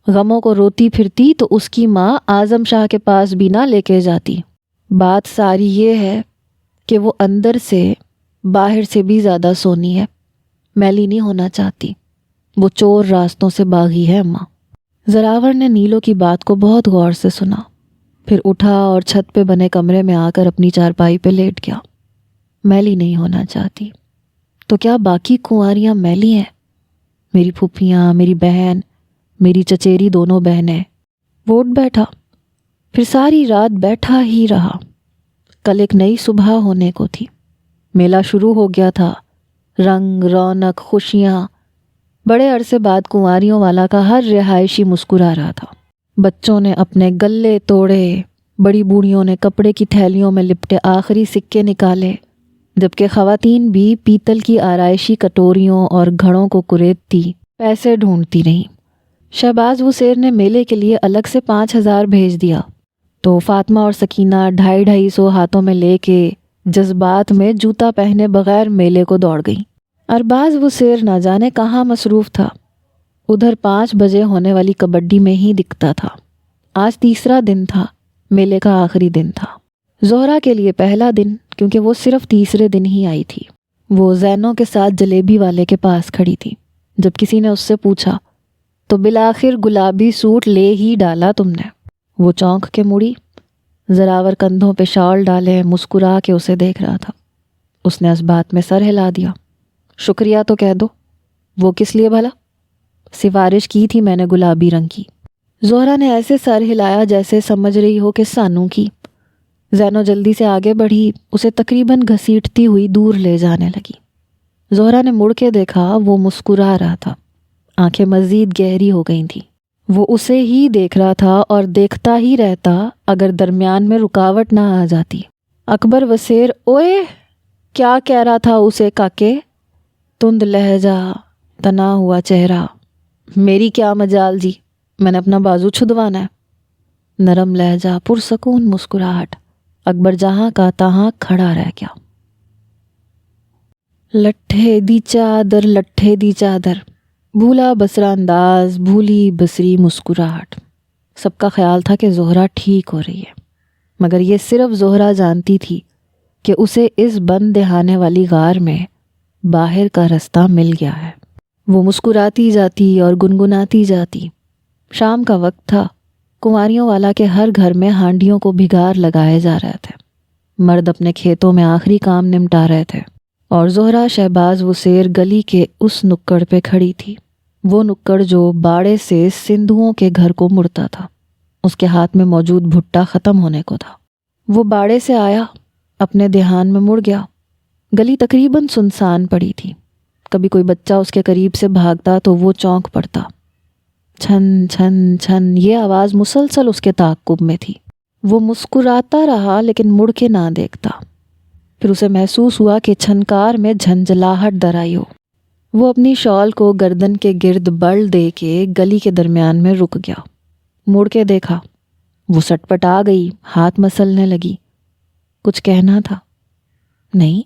غموں کو روتی پھرتی تو اس کی ماں اعظم شاہ کے پاس بھی نہ لے کے جاتی۔ بات ساری یہ ہے کہ وہ اندر سے باہر سے بھی زیادہ سونی ہے، میلی نہیں ہونا چاہتی، وہ چور راستوں سے باغی ہے اماں۔ زراور نے نیلو کی بات کو بہت غور سے سنا، پھر اٹھا اور چھت پہ بنے کمرے میں آ کر اپنی چارپائی پہ لیٹ گیا۔ میلی نہیں ہونا چاہتی تو کیا باقی کنواریاں میلی ہیں؟ میری پھوپھیاں، میری بہن، میری چچیری دونوں بہنیں۔ وہ اٹھ بیٹھا، پھر ساری رات بیٹھا ہی رہا۔ کل ایک نئی صبح ہونے کو تھی، میلہ شروع ہو گیا تھا، رنگ رونق خوشیاں۔ بڑے عرصے بعد کنواریوں والا کا ہر رہائشی مسکرا رہا تھا۔ بچوں نے اپنے گلے توڑے، بڑی بوڑھیوں نے کپڑے کی تھیلیوں میں لپٹے آخری سکے نکالے، جبکہ خواتین بھی پیتل کی آرائشی کٹوریوں اور گھڑوں کو کریدتی پیسے ڈھونڈتی رہیں۔ شہباز وسیر نے میلے کے لیے الگ سے 5,000 بھیج دیا تو فاطمہ اور سکینہ 250 ہاتھوں میں لے کے جذبات میں جوتا پہنے بغیر میلے کو دوڑ گئیں۔ ارباز وسیر نہ جانے کہاں مصروف تھا، ادھر 5 بجے ہونے والی کبڈی میں ہی دکھتا تھا۔ آج تیسرا دن تھا، میلے کا آخری دن تھا۔ زہرا کے لیے پہلا دن، کیونکہ وہ صرف تیسرے دن ہی آئی تھی۔ وہ زینوں کے ساتھ جلیبی والے کے پاس کھڑی تھی۔ جب کسی نے اس سے پوچھا تو بالآخر گلابی سوٹ لے ہی ڈالا تم نے؟ وہ چونک کے مڑی، زراور کندھوں پہ شال ڈالے مسکرا کے اسے دیکھ رہا تھا۔ اس نے اس بات میں سر ہلا دیا۔ شکریہ تو کہہ دو۔ وہ کس لیے بھلا؟ سفارش کی تھی میں نے گلابی رنگ کی۔ زہرا نے ایسے سر ہلایا جیسے سمجھ رہی ہو کہ سانو کی۔ زینو جلدی سے آگے بڑھی، اسے تقریباً گھسیٹتی ہوئی دور لے جانے لگی۔ زہرا نے مڑ کے دیکھا، وہ مسکرا رہا تھا، آنکھیں مزید گہری ہو گئی تھیں۔ وہ اسے ہی دیکھ رہا تھا اور دیکھتا ہی رہتا اگر درمیان میں رکاوٹ نہ آ جاتی۔ اکبر وسیر اوئے کیا کہہ رہا تھا اسے کاکے؟ تند لہجہ، تنا ہوا چہرہ۔ میری کیا مجال جی، میں نے اپنا بازو چھدوانا ہے۔ نرم لہجہ، پرسکون مسکراہٹ۔ اکبر جہاں کا تہاں کھڑا رہ گیا۔ لٹھے دی چادر، لٹھے دی چادر، بھولا بسرا انداز، بھولی بسری مسکراہٹ۔ سب کا خیال تھا کہ زہرا ٹھیک ہو رہی ہے، مگر یہ صرف زہرا جانتی تھی کہ اسے اس بند دہانے والی غار میں باہر کا رستہ مل گیا ہے۔ وہ مسکراتی جاتی اور گنگناتی جاتی۔ شام کا وقت تھا، کنواریوں والا کے ہر گھر میں ہانڈیوں کو بھگار لگائے جا رہے تھے۔ مرد اپنے کھیتوں میں آخری کام نمٹا رہے تھے اور زہرا شہباز وسیر گلی کے اس نکڑ پہ کھڑی تھی، وہ نکڑ جو باڑے سے سندھوؤں کے گھر کو مڑتا تھا۔ اس کے ہاتھ میں موجود بھٹا ختم ہونے کو تھا۔ وہ باڑے سے آیا، اپنے دھیان میں مڑ گیا۔ گلی تقریباً سنسان پڑی تھی، کبھی کوئی بچہ اس کے قریب سے بھاگتا تو وہ چونک پڑتا۔ چھن چھن چھن یہ آواز مسلسل اس کے تعاقب میں تھی۔ وہ مسکراتا رہا لیکن مڑ کے نہ دیکھتا۔ پھر اسے محسوس ہوا کہ چھنکار میں جھنجھلاہٹ در آئی ہو۔ وہ اپنی شال کو گردن کے گرد بڑھ دے کے گلی کے درمیان میں رک گیا۔ مڑ کے دیکھا، وہ سٹ پٹ آ گئی، ہاتھ مسلنے لگی۔ کچھ کہنا تھا؟ نہیں،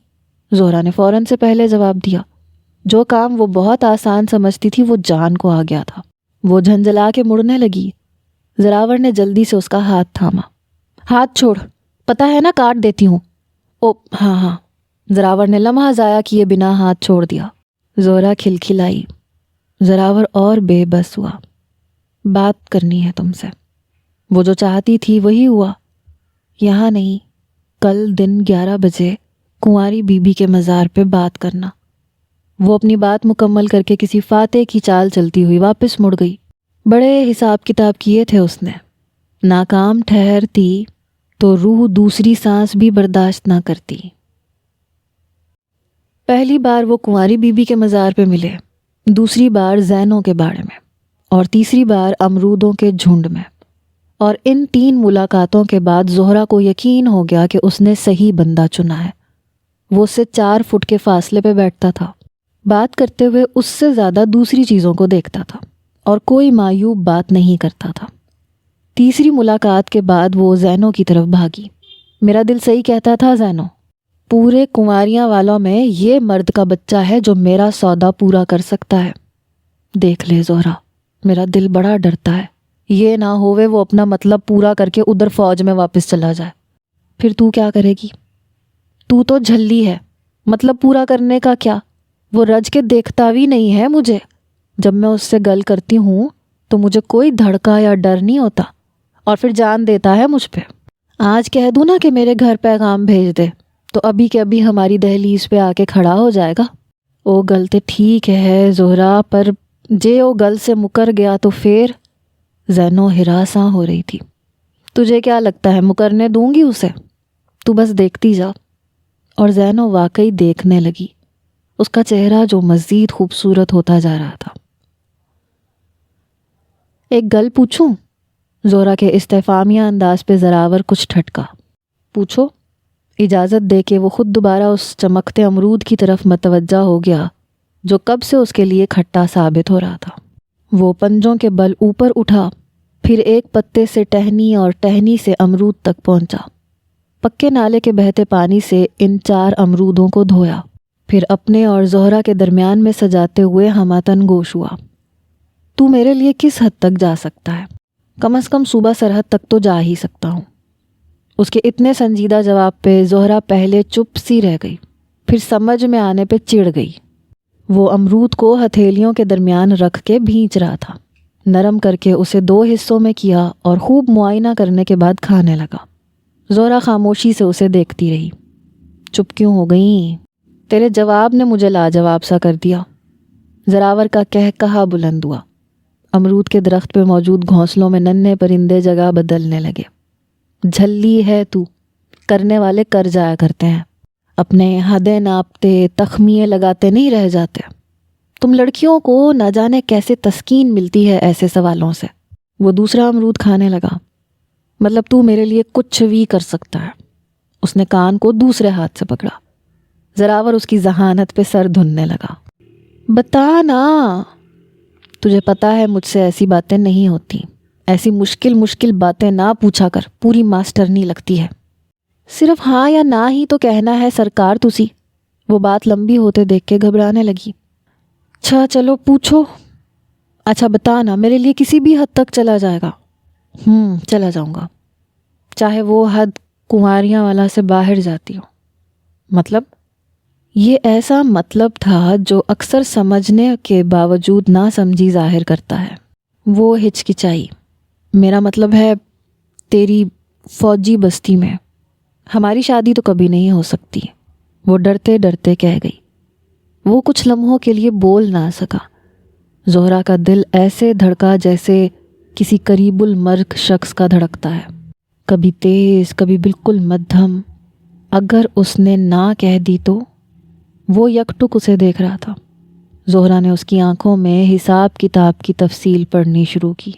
زہرا نے فوراً سے پہلے جواب دیا۔ جو کام وہ بہت آسان سمجھتی تھی وہ جان کو آ گیا تھا۔ وہ جھنجھلا کے مڑنے لگی۔ زراور نے جلدی سے اس کا ہاتھ تھاما۔ ہاتھ چھوڑ، پتہ ہے نا کاٹ دیتی ہوں۔ او ہاں ہاں، زراور نے لمحہ ضائع کیے بنا ہاتھ چھوڑ دیا۔ زہرا کھلکھلائی۔ زراور اور بے بس ہوا۔ بات کرنی ہے تم سے۔ وہ جو چاہتی تھی وہی ہوا۔ یہاں نہیں، کل دن 11 بجے کنواری بی بی کے مزار پہ بات کرنا۔ وہ اپنی بات مکمل کر کے کسی فاتح کی چال چلتی ہوئی واپس مڑ گئی۔ بڑے حساب کتاب کیے تھے اس نے، ناکام ٹھہرتی تو روح دوسری سانس بھی برداشت نہ کرتی۔ پہلی بار وہ کنواری بی بی کے مزار پہ ملے، دوسری بار زینوں کے باڑے میں۔ اور تیسری بار امرودوں کے جھنڈ میں، اور ان 3 ملاقاتوں کے بعد زہرا کو یقین ہو گیا کہ اس نے صحیح بندہ چنا ہے۔ وہ اس سے 4 فٹ کے فاصلے پہ بیٹھتا تھا، بات کرتے ہوئے اس سے زیادہ دوسری چیزوں کو دیکھتا تھا اور کوئی معیوب بات نہیں کرتا تھا۔ تیسری ملاقات کے بعد وہ زینو کی طرف بھاگی۔ میرا دل صحیح کہتا تھا زینو، پورے کنواریاں والوں میں یہ مرد کا بچہ ہے جو میرا سودا پورا کر سکتا ہے۔ دیکھ لے زہرا، میرا دل بڑا ڈرتا ہے، یہ نہ ہوئے وہ اپنا مطلب پورا کر کے ادھر فوج میں واپس چلا جائے۔ پھر تو کیا کرے گی؟ تو تو جھلی ہے، مطلب پورا کرنے کا کیا؟ وہ رج کے دیکھتا بھی نہیں ہے مجھے۔ جب میں اس سے گل کرتی ہوں تو مجھے کوئی دھڑکا یا ڈر نہیں ہوتا، اور پھر جان دیتا ہے مجھ پہ۔ آج کہہ دوں نا کہ میرے گھر پیغام بھیج دے تو ابھی کے ابھی ہماری دہلیز پہ آ کے کھڑا ہو جائے گا۔ او گل تے ٹھیک ہے زہرا، پر جے او گل سے مکر گیا تو پھر؟ زینو ہراساں ہو رہی تھی۔ تجھے کیا لگتا ہے مکرنے دوں گی اسے؟ تو بس دیکھتی جا۔ اور زینو واقعی دیکھنے لگی، اس کا چہرہ جو مزید خوبصورت ہوتا جا رہا تھا۔ ایک گل پوچھوں؟ زہرا کے استفہامیہ انداز پہ زراور کچھ ٹھٹکا۔ پوچھو۔ اجازت دے کے وہ خود دوبارہ اس چمکتے امرود کی طرف متوجہ ہو گیا جو کب سے اس کے لیے کھٹا ثابت ہو رہا تھا۔ وہ پنجوں کے بل اوپر اٹھا، پھر ایک پتے سے ٹہنی اور ٹہنی سے امرود تک پہنچا۔ پکے نالے کے بہتے پانی سے ان 4 امرودوں کو دھویا، پھر اپنے اور زہرا کے درمیان میں سجاتے ہوئے ہماتن گوش ہوا۔ تو میرے لیے کس حد تک جا سکتا ہے؟ کم از کم صوبہ سرحد تک تو جا ہی سکتا ہوں۔ اس کے اتنے سنجیدہ جواب پہ زہرا پہلے چپ سی رہ گئی، پھر سمجھ میں آنے پہ چڑ گئی۔ وہ امرود کو ہتھیلیوں کے درمیان رکھ کے بھینچ رہا تھا، نرم کر کے اسے 2 حصوں میں کیا اور خوب معائنہ کرنے کے بعد کھانے لگا۔ زہرا خاموشی سے اسے دیکھتی رہی۔ چپ کیوں ہو گئی؟ تیرے جواب نے مجھے لاجواب سا کر دیا۔ زراور کا کہا بلند ہوا۔ امرود کے درخت پہ موجود گھونسلوں میں ننھے پرندے جگہ بدلنے لگے۔ جھلی ہے تو، کرنے والے کر جایا کرتے ہیں، اپنے حدیں ناپتے تخمیے لگاتے نہیں رہ جاتے۔ تم لڑکیوں کو نہ جانے کیسے تسکین ملتی ہے ایسے سوالوں سے۔ وہ دوسرا امرود کھانے لگا۔ مطلب تو میرے لیے کچھ بھی کر سکتا ہے؟ اس نے کان کو دوسرے ہاتھ سے پکڑا۔ زراور اس کی ذہانت پہ سر دھننے لگا۔ بتا نا، تجھے پتا ہے مجھ سے ایسی باتیں نہیں ہوتی، ایسی مشکل باتیں نہ پوچھا کر، پوری ماسٹرنی لگتی ہے۔ صرف ہاں یا نہ ہی تو کہنا ہے سرکار تسی۔ وہ بات لمبی ہوتے دیکھ کے گھبرانے لگی۔ اچھا چلو پوچھو۔ اچھا بتا نا، میرے لیے کسی بھی حد تک چلا جائے گا؟ چلا جاؤں گا، چاہے وہ حد کنواریاں والا سے باہر جاتی ہو۔ مطلب؟ یہ ایسا مطلب تھا جو اکثر سمجھنے کے باوجود نہ سمجھی ظاہر کرتا ہے۔ وہ ہچکچائی۔ میرا مطلب ہے تیری فوجی بستی میں ہماری شادی تو کبھی نہیں ہو سکتی، وہ ڈرتے ڈرتے کہہ گئی۔ وہ کچھ لمحوں کے لیے بول نہ سکا۔ زہرا کا دل ایسے دھڑکا جیسے کسی قریب المرگ شخص کا دھڑکتا ہے، کبھی تیز کبھی بالکل مدھم۔ اگر اس نے نہ کہہ دی تو؟ وہ یکٹک اسے دیکھ رہا تھا۔ زہرا نے اس کی آنکھوں میں حساب کتاب کی تفصیل پڑھنی شروع کی۔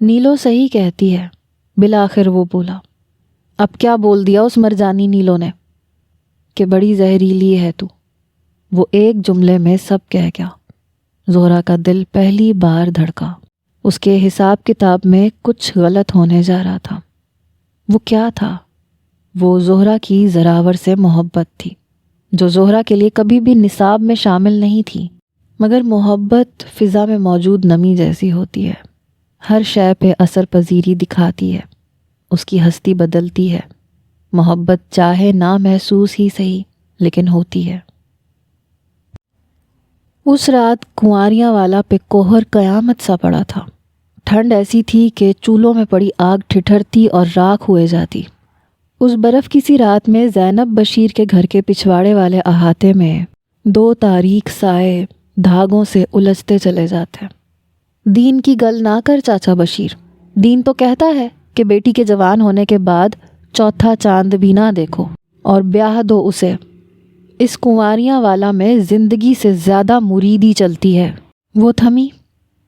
نیلو صحیح کہتی ہے، بالآخر وہ بولا۔ اب کیا بول دیا اس مرجانی نیلو نے؟ کہ بڑی زہریلی ہے تو۔ وہ ایک جملے میں سب کہہ گیا۔ زہرا کا دل پہلی بار دھڑکا۔ اس کے حساب کتاب میں کچھ غلط ہونے جا رہا تھا۔ وہ کیا تھا؟ وہ زہرا کی زراور سے محبت تھی، جو زہرا کے لیے کبھی بھی نصاب میں شامل نہیں تھی۔ مگر محبت فضا میں موجود نمی جیسی ہوتی ہے، ہر شے پہ اثر پذیری دکھاتی ہے، اس کی ہستی بدلتی ہے۔ محبت چاہے نہ محسوس ہی صحیح، لیکن ہوتی ہے۔ اس رات کنواریاں والا پہ کوہر قیامت سا پڑا تھا۔ ٹھنڈ ایسی تھی کہ چولہوں میں پڑی آگ ٹھٹھرتی اور راکھ ہوئے جاتی۔ اس برف کی سی رات میں زینب بشیر کے گھر کے پچھواڑے والے احاطے میں 2 تاریک سائے دھاگوں سے الجھتے چلے جاتے۔ دین کی گل نہ کر چاچا بشیر، دین تو کہتا ہے کہ بیٹی کے جوان ہونے کے بعد چوتھا چاند بھی نہ دیکھو اور بیاہ دو اسے۔ اس کنواریاں والا میں زندگی سے زیادہ مریدی چلتی ہے۔ وہ تھمی،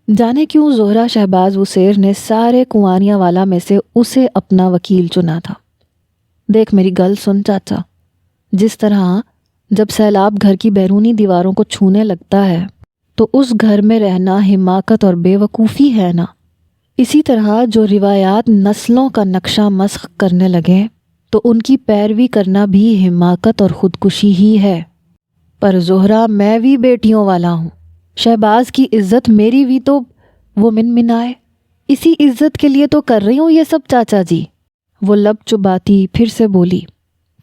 جانے کیوں زہرا شہباز وسیر نے سارے کنواریاں والا میں سے اسے اپنا وکیل چنا تھا۔ دیکھ میری گل سن چاچا، جس طرح جب سیلاب گھر کی بیرونی دیواروں کو چھونے لگتا ہے تو اس گھر میں رہنا حماقت اور بے وقوفی ہے نا، اسی طرح جو روایات نسلوں کا نقشہ مسخ کرنے لگے تو ان کی پیروی کرنا بھی حماقت اور خودکشی ہی ہے۔ پر زہرا، میں بھی بیٹیوں والا ہوں، شہباز کی عزت میری بھی تو وہ منائے، اسی عزت کے لیے تو کر رہی ہوں یہ سب چاچا جی۔ وہ لب چباتی پھر سے بولی،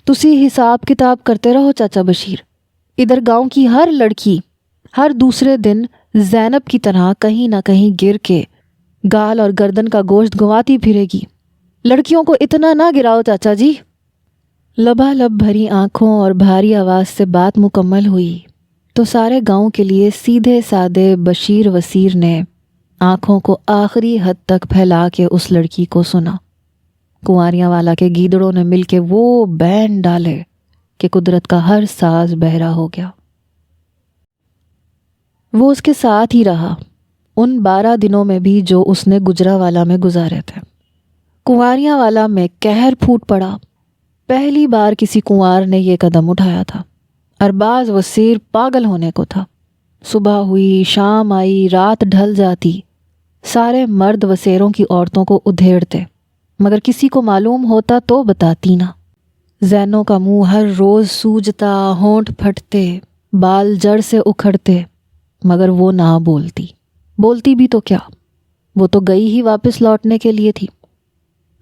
تسی حساب کتاب کرتے رہو چاچا بشیر، ادھر گاؤں کی ہر لڑکی ہر دوسرے دن زینب کی طرح کہیں نہ کہیں گر کے گال اور گردن کا گوشت گنواتی پھرے گی، لڑکیوں کو اتنا نہ گراؤ چاچا جی۔ لبالب بھری آنکھوں اور بھاری آواز سے بات مکمل ہوئی تو سارے گاؤں کے لیے سیدھے سادے بشیر وسیر نے آنکھوں کو آخری حد تک پھیلا کے اس لڑکی کو سنا۔ کنواریاں والا کے گیدڑوں نے مل کے وہ بین ڈالے کہ قدرت کا ہر ساز بہرا ہو گیا۔ وہ اس کے ساتھ ہی رہا ان 12 دنوں میں بھی جو اس نے گجراوالا میں گزارے تھے۔ کنواریاں والا میں قہر پھوٹ پڑا۔ پہلی بار کسی کنوار نے یہ قدم اٹھایا تھا۔ ارباز وسیر پاگل ہونے کو تھا۔ صبح ہوئی، شام آئی، رات ڈھل جاتی، سارے مرد وسیروں کی عورتوں کو ادھیڑتے، مگر کسی کو معلوم ہوتا تو بتاتی نہ۔ زینوں کا منہ ہر روز سوجتا، ہونٹ پھٹتے، بال جڑ سے اکھڑتے، مگر وہ نہ بولتی بھی تو کیا، وہ تو گئی ہی واپس لوٹنے کے لیے تھی۔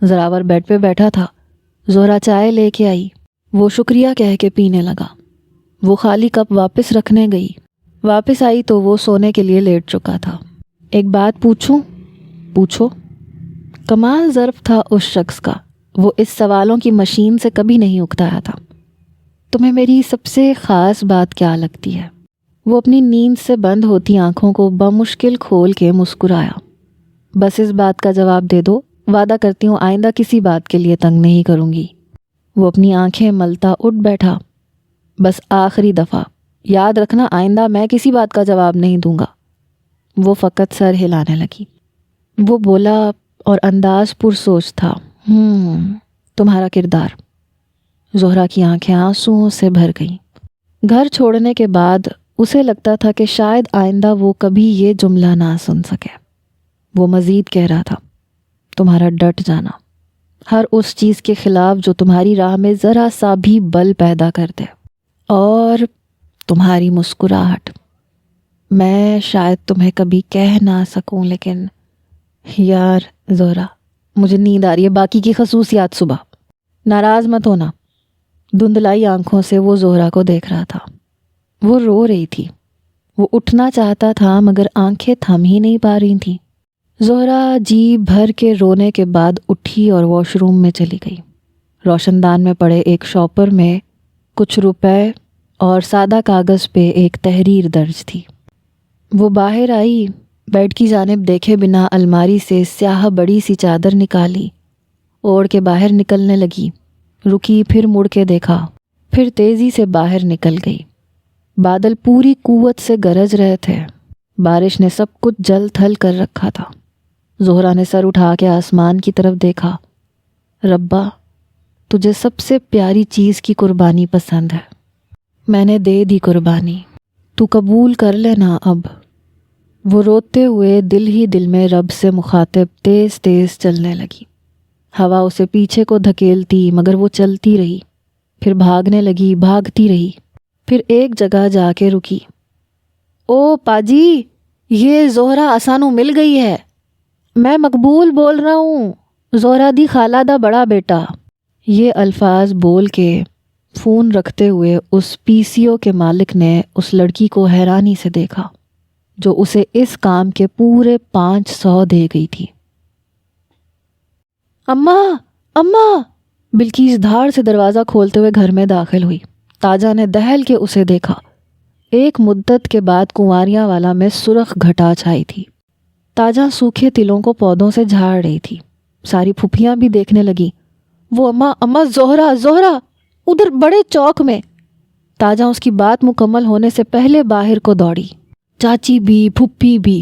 زراور بیڈ پہ بیٹھا تھا، زہرا چائے لے کے آئی، وہ شکریہ کہہ کے پینے لگا۔ وہ خالی کپ واپس رکھنے گئی، واپس آئی تو وہ سونے کے لیے لیٹ چکا تھا۔ ایک بات پوچھوں؟ پوچھو۔ کمال ظرف تھا اس شخص کا، وہ اس سوالوں کی مشین سے کبھی نہیں اکتایا تھا۔ تمہیں میری سب سے خاص بات کیا لگتی ہے؟ وہ اپنی نیند سے بند ہوتی آنکھوں کو بمشکل کھول کے مسکرایا۔ بس اس بات کا جواب دے دو، وعدہ کرتی ہوں آئندہ کسی بات کے لیے تنگ نہیں کروں گی۔ وہ اپنی آنکھیں ملتا اٹھ بیٹھا۔ بس آخری دفعہ، یاد رکھنا آئندہ میں کسی بات کا جواب نہیں دوں گا۔ وہ فقط سر ہلانے لگی۔ وہ بولا اور انداز پرسوچ تھا، تمہارا کردار۔ زہرا کی آنکھیں آنسوؤں سے بھر گئیں۔ گھر چھوڑنے کے بعد اسے لگتا تھا کہ شاید آئندہ وہ کبھی یہ جملہ نہ سن سکے۔ وہ مزید کہہ رہا تھا، تمہارا ڈٹ جانا، ہر اس چیز کے خلاف جو تمہاری راہ میں ذرا سا بھی بل پیدا کر دے، اور تمہاری مسکراہٹ۔ میں شاید تمہیں کبھی کہہ نہ سکوں، لیکن یار زہرا، مجھے نیند آ رہی ہے، باقی کی خصوصیات صبح۔ ناراض مت ہونا۔ دھندلائی آنکھوں سے وہ زہرا کو دیکھ رہا تھا۔ وہ رو رہی تھی۔ وہ اٹھنا چاہتا تھا مگر آنکھیں تھم ہی نہیں پا رہی تھیں۔ زہرا جی بھر کے رونے کے بعد اٹھی اور واش روم میں چلی گئی۔ روشن دان میں پڑے ایک شاپر میں کچھ روپے اور سادہ کاغذ پہ ایک تحریر درج تھی۔ وہ باہر آئی، بیڈ کی جانب دیکھے بنا الماری سے سیاہ بڑی سی چادر نکالی، اوڑھ کے باہر نکلنے لگی، رکی، پھر مڑ کے دیکھا، پھر تیزی سے باہر نکل گئی۔ بادل پوری قوت سے گرج رہے تھے، بارش نے سب کچھ جل تھل کر رکھا تھا۔ زہرا نے سر اٹھا کے آسمان کی طرف دیکھا۔ ربا، تجھے سب سے پیاری چیز کی قربانی پسند ہے، میں نے دے دی قربانی، تو قبول کر لینا اب۔ وہ روتے ہوئے دل ہی دل میں رب سے مخاطب تیز تیز چلنے لگی۔ ہوا اسے پیچھے کو دھکیلتی مگر وہ چلتی رہی، پھر بھاگنے لگی، بھاگتی رہی، پھر ایک جگہ جا کے رکی۔ او پاجی، یہ زہرا اسانو مل گئی ہے، میں مقبول بول رہا ہوں، زہرا دی خالہ دا بڑا بیٹا۔ یہ الفاظ بول کے فون رکھتے ہوئے اس پی سی او کے مالک نے اس لڑکی کو حیرانی سے دیکھا جو اسے اس کام کے پورے 500 دے گئی تھی۔ اماں، اماں! بلکیس دھاڑ سے دروازہ کھولتے ہوئے گھر میں داخل ہوئی۔ تاجا نے دہل کے اسے دیکھا۔ ایک مدت کے بعد کنواریاں والا میں سرخ گھٹا چھائی تھی۔ تاجا سوکھے تلوں کو پودوں سے جھاڑ رہی تھی۔ ساری پھپھیاں بھی دیکھنے لگی۔ وہ اماں زہرا، زہرا ادھر بڑے چوک میں۔ تاجا اس کی بات مکمل ہونے سے پہلے باہر کو دوڑی۔ چاچی بھی، پھپھی بھی،